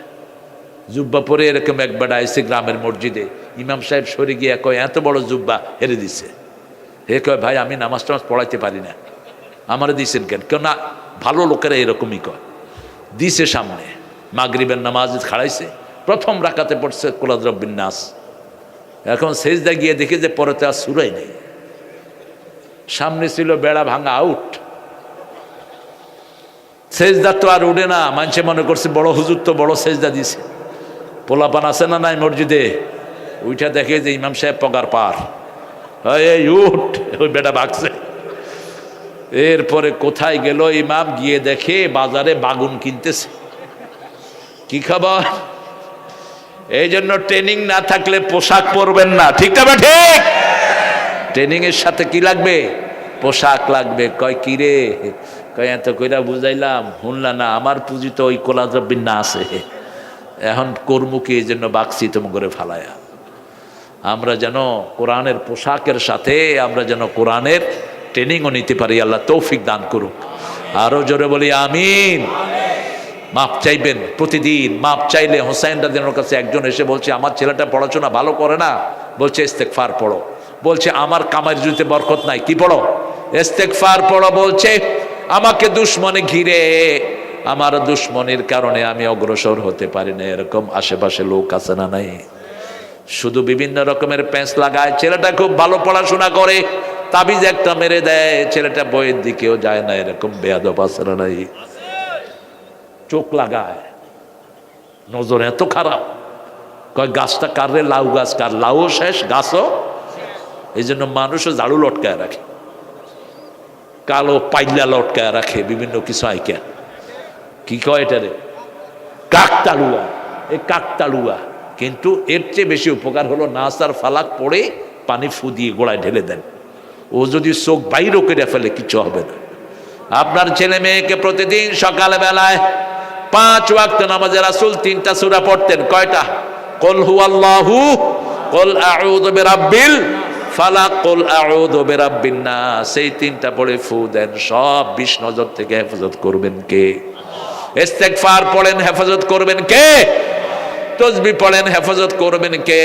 জুব্বা পরে এরকম এক বেড়া এসে গ্রামের মসজিদে, ইমাম সাহেব সরে গিয়ে কয় এত বড় জুব্বা হেরে দিছে। হে কয় ভাই আমি নামাজ টামাজ পড়াইতে পারি না, আমারে দিছেন কেন? কেউ না, ভালো লোকেরা এরকমই কয়। দিছে সামনে, মাগরিবের নামাজ খাড়াইছে, প্রথম রাকাতে পড়ছে কুল আউযু বিরাব্বিন নাস। এখন সেজদা গিয়ে দেখে যে পরে তো আর সূরাই নেই, সামনে ছিল বেড়া ভাঙা আউট, সেজদা তো আর উঠে না। মানুষে মনে করছে বড় হুজুর তো বড় সেজদা দিছে। পোলাপান আছে না নাই মসজিদে, ওইটা দেখে যে ইমাম সাহেব পগার পার, এই উঠ, ওই বেটা ভাগছে। এরপরে কোথায় গেল ইমাম, গিয়ে দেখে বাজারে বাগুন কিনতেছে। কি খবর? এই জন্য ট্রেনিং না থাকলে পোশাক পরবেন না, ঠিক না? ঠিক। ট্রেনিং এর সাথে কি লাগবে? পোশাক লাগবে। কয় কি রে? কয় এত কইরা বুঝাইলাম, শুনলা না, আমার পুঁজি তো ওই কুল আউযু বিরাব্বিন নাস আছে, এখন কর্মকে এই জন্য বাক্সি তুমি করে ফালায়া। আমরা যেন কোরআনের পোশাকের সাথে আমরা যেন কোরআনের ট্রেনিংও নিতে পারি। আল্লাহ তৌফিক দান করুক। আরো জোরে বলি আমিন। মাপ চাইবেন প্রতিদিন। মাপ চাইলে হোসাইন রাদিয়াল্লাহু কাছে একজন এসে বলছে, আমার ছেলেটা পড়াশোনা ভালো করে না, বলছে ইস্তেগফার পড়ো। বলছে আমার কামাই রুজিতে বরকত নাই, কি পড়ো? ইস্তেগফার পড়ো। বলছে আমাকে দুশ্মনে ঘিরে, আমার দুশ্মনের কারণে আমি অগ্রসর হতে পারি না। এরকম আশেপাশে লোক আছে না নাই? শুধু বিভিন্ন রকমের প্যাঁচ লাগায়। ছেলেটা খুব ভালো পড়াশোনা করে, তাবিজ একটা মেরে দেয়, ছেলেটা বইয়ের দিকেও যায় না। এরকম বেয়াদব আছে না নাই? চোখ লাগায়, নজর এত খারাপ। কয় গাছটা কার রে? লাউ গাছ। কার? লাউ শেষ, গাছও। এই জন্য মানুষও ঝাড়ু লটকায় রাখে, কালো পাইলা লটকায় রাখে, বিভিন্ন কিছু আইকা। কি কয় এটারে? কাকতাড়ুয়া। এই কাকতাড়ুয়া। কিন্তু এর চেয়ে বেশি উপকার হলো নাস আর ফালাক পড়ে পানি ফু দিয়ে গোড়ায় ঢেলে দেন। ও যদি চোখ বাইরও করে ফেলে কিছু হবে না। আপনার ছেলে মেয়েকে প্রতিদিন সকালবেলায় 5 ওয়াক্ত নামাজে রাসূল 3টা সূরা পড়তেন। কয়টা? কুল হুয়াল্লাহু, কুল আউযু বিরাব্বিল ফালাক, কুল আউযু বিরাব্বিন নাস। এই 3টা পড়ে ফু দেন, সব বিষ নজর থেকে হেফাজত করবেন কে? ইস্তেগফার পড়েন, হেফাজত করবেন কে? তাসবিহ পড়েন, হেফাজত করবেন কে?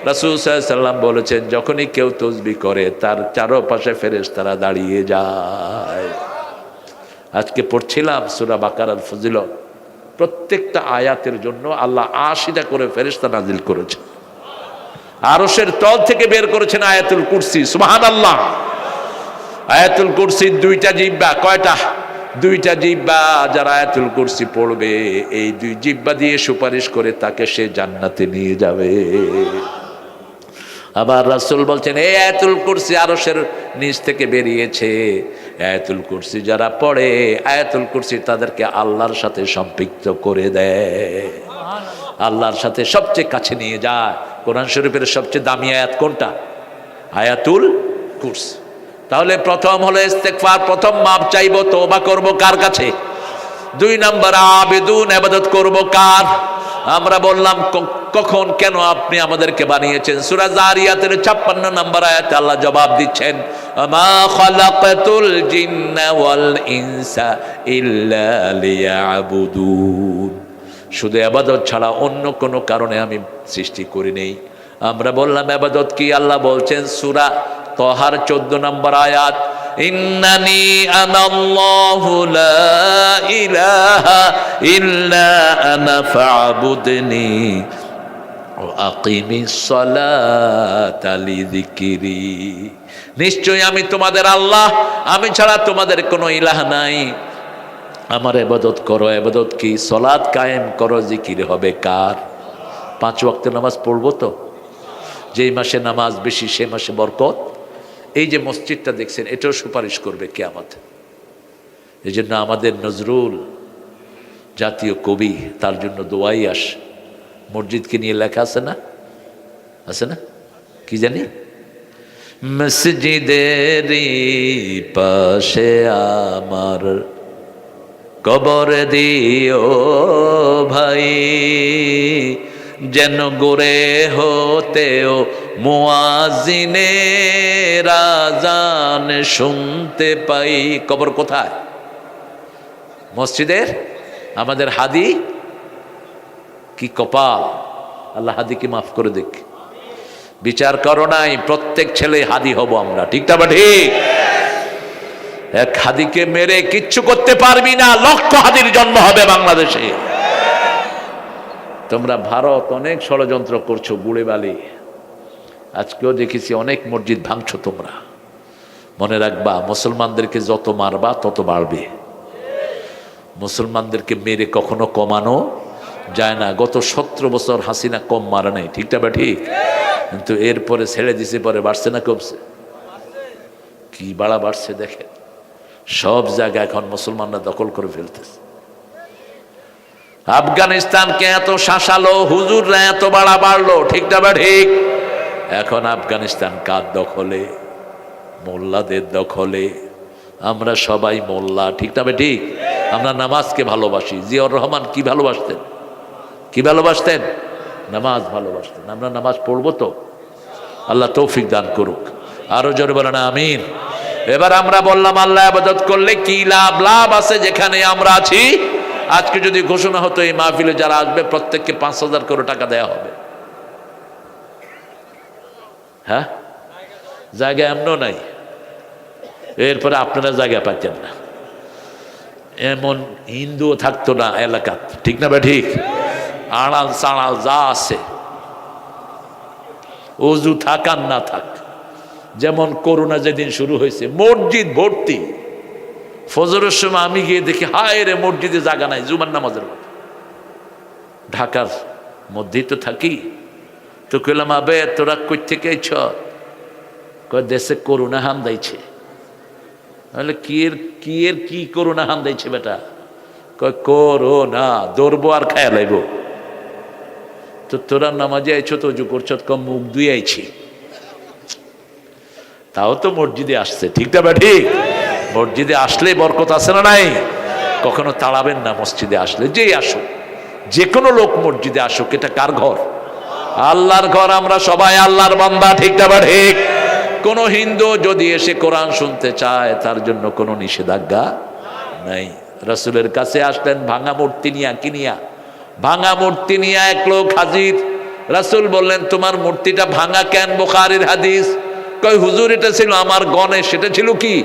রাসূল সাল্লাল্লাহু আলাইহি সাল্লাম বলেছেন, যখনই কেউ তাসবিহ করে তার চারপাশে ফেরেশতারা দাঁড়িয়ে যায়। আজকে পড়ছিলাম সূরা বাকারার ফজিলত। প্রত্যেকটা আয়াতের জন্য আল্লাহ 80টা করে ফেরেশতা নাজিল করেছেন। আরশের তল থেকে বের করেছেন আয়াতুল কুরসি। সুবহানাল্লাহ। আয়াতুল কুরসির 2টা জিহ্বা। কয়টা? 2টা জিহ্বা। যারা আয়াতুল কুরসি পড়বে, এই 2 জিহ্বা দিয়ে সুপারিশ করে তাকে সে জান্নাতে নিয়ে যাবে। আবার রাসূল বলছেন, এই আয়াতুল কুরসি আরশের নিচ থেকে বেরিয়েছে। আয়াতুল কুরসি যারা পড়ে, আয়াতুল কুরসি তাদেরকে আল্লাহর সাথে সম্পৃক্ত করে দেয়, আল্লাহর সাথে সবচেয়ে কাছে নিয়ে যায়। কোরআন শরীফের সবচেয়ে দামি আয়াত কোনটা? আয়াতুল কুরসি। তাহলে প্রথম হলো ইস্তেগফার, প্রথম মাপ চাইবো, তওবা করব কার কাছে? 2 নম্বর আবেদুন, ইবাদত করব কার? আমরা বললাম কখন, কেন আপনি আমাদেরকে বানিয়েছেন। সূরা জারিয়াতের 56 নম্বর আয়াতে আল্লাহ জবাব দিচ্ছেন, মা খালাকাতুল জিন্না ওয়াল ইনসা ইল্লা লিয়াবুদুন। শুধু ইবাদত ছাড়া অন্য কোনো কারণে আমি সৃষ্টি করি নেই। আমরা বললাম ইবাদত কি? আল্লাহ বলছেন সূরা তাহার 14 নম্বর আয়াত, ইন্নানি আনাল্লাহু লা ইলাহা ইল্লা আনা ফা'বুদনি ওয়া আকিমিস সালাতা লিযিকরি। নিশ্চয়ই আমি তোমাদের আল্লাহ, আমি ছাড়া তোমাদের কোনো ইলাহ নাই, আমার ইবাদত করো। ইবাদত কি? সালাত কায়েম করো। জিকির হবে কার? 5 ওয়াক্ত নামাজ পড়বো তো। যেই মাসে নামাজ বেশি সে মাসে বরকত। এই যে মসজিদটা দেখছেন, এটাও সুপারিশ করবে কিয়ামতে। এই জন্য আমাদের নজরুল জাতীয় কবি, তার জন্য দোয়াই আসে। মসজিদকে নিয়ে লেখা আছে না? আছে না? কি জানি, মসজিদেরই পাশে আমার কবর দিও ভাই, যেন গোরে হতেও মুয়াজ্জিনের আযান শুনতে পাই। কবর কোথায়? মসজিদের। আমাদের হাদি কি কপাল, আল্লাহ হাদিকে মাফ করে দেখ। বিচার করো নাই, প্রত্যেক ছেলে হাদি হব আমরা, ঠিক না বা ঠিক? এক হাদিকে মেরে কিচ্ছু করতে পারবি না, লক্ষ হাদির জন্ম হবে বাংলাদেশে। তোমরা ভারত অনেক ষড়যন্ত্র করছো, বুড়ে বালি। আজকেও দেখেছি অনেক মসজিদ ভাঙছো তোমরা। মনে রাখবা, মুসলমানদেরকে যত মারবা তত বাড়বে। মুসলমানদেরকে মেরে কখনো কমানো যায় না। গত 17 বছর হাসিনা কম মারা নাই, ঠিকটা বা ঠিক? কিন্তু এরপরে ছেড়ে দিছে, পরে বাড়ছে না কমছে? কি বাড়া বাড়ছে দেখে। সব জায়গা এখন মুসলমানরা দখল করে ফেলতেছে। আফগানিস্তানকে এত শাসালো, হুজুররা এত বাড়া বাড়লো, ঠিকটা বা ঠিক? এখন আফগানিস্তান কার দখলে? মোল্লাদের দখলে। আমরা সবাই মোল্লা, ঠিক না ঠিক? আমরা নামাজকে ভালোবাসি। জিয়াউর রহমান কি ভালোবাসতেন? কি ভালোবাসতেন? নামাজ ভালোবাসতেন। আমরা নামাজ পড়বো তো? আল্লাহ তৌফিক দান করুক। আরো জোরে বলেন আমিন। এবার আমরা বললাম আল্লাহ ইবাদত করলে কি লাভ? লাভ আছে যেখানে আমরা আছি। আজকে যদি ঘোষণা হতো এই মাহফিলে যারা আসবে প্রত্যেককে 5,000 করে টাকা দেয়া হবে, হ্যাঁ? জায়গা এমনও নাই। এরপরে আপনারা জায়গা পাচ্ছেন না, এমন হিন্দুও থাকতো না এলাকাত, ঠিক না বা ঠিক? আড়াল সাড়াল যা আছে, অজু থাক আর না থাক। যেমন করোনা যেদিন শুরু হয়েছে, মসজিদ ভর্তি। ফজরের সময় আমি গিয়ে দেখি, হায় রে, মসজিদে জায়গা নাই জুমার নামাজের মতো। ঢাকার মধ্যেই তো থাকি। তো কইলাম, আবে তোরা কই থেকে আইছ? কয় দেশে করোনা হামদাইছে। তাহলে কি করোনা হামদাইছে বেটা? কয় করোনা, দৌড়বো আর খায়া লাইব। তো তোরা নামাজে আইছ তো অজু করছ? কম মুখ ধুয়ে আইছি। তাও তো মসজিদে আসছে, ঠিক না বা ঠিক? মসজিদে আসলে বরকত আছে না নাই? কখনো তাড়াবেন না মসজিদে আসলে। যেই আসুক, যে কোনো লোক মসজিদে আসুক, এটা কার ঘর? আল্লাহর ঘর। আমরা সবাই আল্লাহর বান্দা, ঠিক না বা ঠিক? কোন হিন্দু যদি এসে কোরআন শুনতে চায়, তার জন্য কোনো নিষেধাজ্ঞা নাই। রাসূলের কাছে আসলেন ভাঙা মূর্তি নিয়া, কি নিয়া? ভাঙা মূর্তি নিয়ে এক লোক হাজির। রাসূল বললেন, তোমার মূর্তিটা ভাঙা কেন? বুখারীর হাদিস। কয় হুজুর, এটা ছিল আমার গণেশ। সেটা ছিল কি?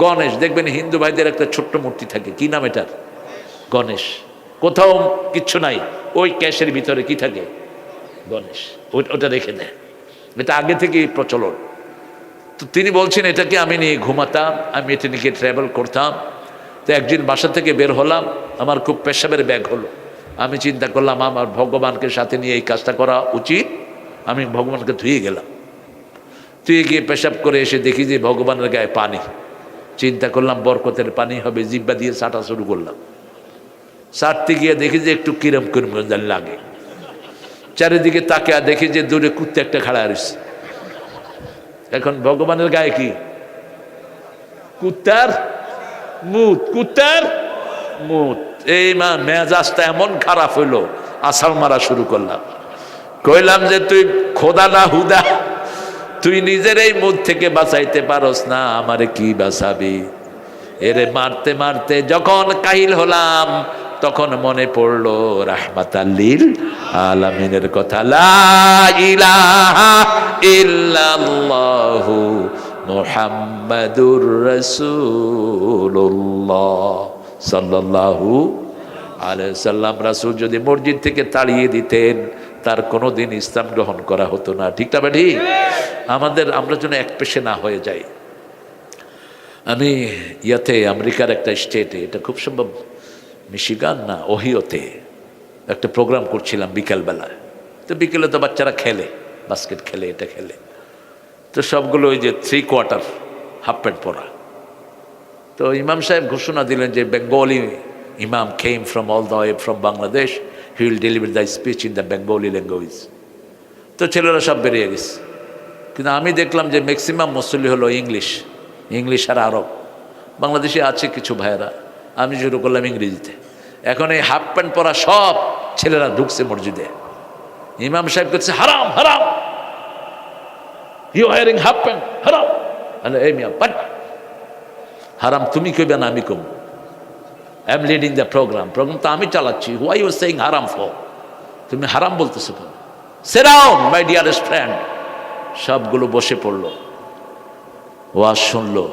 গণেশ। দেখবেন হিন্দু ভাইদের একটা ছোট্ট মূর্তি থাকে, কি নাম এটার? গণেশ। কোথাও কিচ্ছু নাই, ওই ক্যাশের ভিতরে কি থাকে? গণেশ। ওটা রেখে দেয়। এটা আগে থেকেই প্রচলন। তো তিনি বলছেন, এটাকে আমি নিয়ে ঘুমাতাম, আমি এটা নিয়ে ট্রাভেল করতাম। তো একদিন বাসা থেকে বের হলাম, আমার খুব পেশাবের ব্যাগ হলো। আমি চিন্তা করলাম, আমার ভগবানকে সাথে নিয়ে এই কাজটা করা উচিত। আমি ভগবানকে ধুয়ে গেলাম। ধুয়ে গিয়ে পেশাব করে এসে দেখি যে ভগবানের গায়ে পানি। চিন্তা করলাম বরকতের পানি হবে, জিব্বা দিয়ে চাটা শুরু করলাম। চাটতে গিয়ে দেখি যে একটু কিরম কিরম লাগে। চারিদিকে তাকে দেখি যে দূরে কুত্তে একটা খাড়া রয়েছে। এখন ভগবানের গায়ে কি? কুত্তার মুত, কুত্তার মুত। এই মেজাজটা এমন খারাপ হইলো, আছাড় মারা শুরু করলাম। কইলাম যে তুই খোদা না হুদা, তুই নিজের এই মুখ থেকে বাঁচাইতে পারস না, আমারে কি বাঁচাবি? এরে মারতে মারতে যখন কাহিল হলাম, তখন মনে পড়লো রাহমাতাল লিল আলামিনের কথা, লা ইলাহা ইল্লাল্লাহু মুহাম্মাদুর রাসূলুল্লাহ সাল্লাল্লাহু আলাইহি সাল্লাম। রাসূল যদি মসজিদ থেকে তাড়িয়ে দিতেন, তার কোনোদিন ইসলাম গ্রহণ করা হতো না, ঠিক না ঠিক? আমরা যেন এক পেশে না হয়ে যাই। আমি আমেরিকার একটা স্টেটে, এটা খুব সম্ভব মিশিগান না ওহিওতে, একটা প্রোগ্রাম করছিলাম বিকেলবেলায়। তো বিকেলে তো বাচ্চারা খেলে, বাস্কেট খেলে, এটা খেলে। তো সবগুলো ওই যে 3/4 হাফ প্যান্ট পরা। তো ইমাম সাহেব ঘোষণা দিলেন যে বেঙ্গলি ইমাম came from all the way from Bangladesh, he will deliver the speech in the Bengali language. তো ছেলেরা সব বেরিয়ে গেছে, কিন্তু আমি দেখলাম যে ম্যাক্সিমাম মুসল্লি হলো ইংলিশ আর আরব। বাংলাদেশে আছে কিছু ভাইয়েরা। আমি শুরু করলাম ইংরেজিতে। এখন এই হাফ প্যান্ট পরা সব ছেলেরা ঢুকছে মসজিদে। ইমাম সাহেব করছে, হারাম হারাম, ইউ ওয়্যারিং হাফ প্যান্ট, হারাম। এই মিয়া, বাট হারাম তুমি কইবে না আমি কম? I am leading the programme তো আমি চালাচ্ছি। হোয়াই ইউ সেইং হারাম ফর? তুমি হারাম বলতেছো কেন? Sit down my dearest friend. সবগুলো বসে পড়লো, ওয়াজ শুনলো,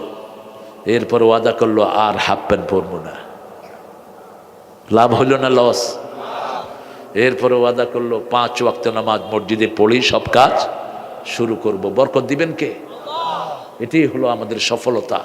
এরপর ওয়াদা করলো আর হাফ প্যান্ট পরবো না। লাভ হইল না লস? এরপরে ওয়াদা করলো 5 ওয়াক্ত নামাজ মসজিদে পড়েই সব কাজ শুরু করব। বরকত দিবেন কে? এটাই হলো আমাদের সফলতা।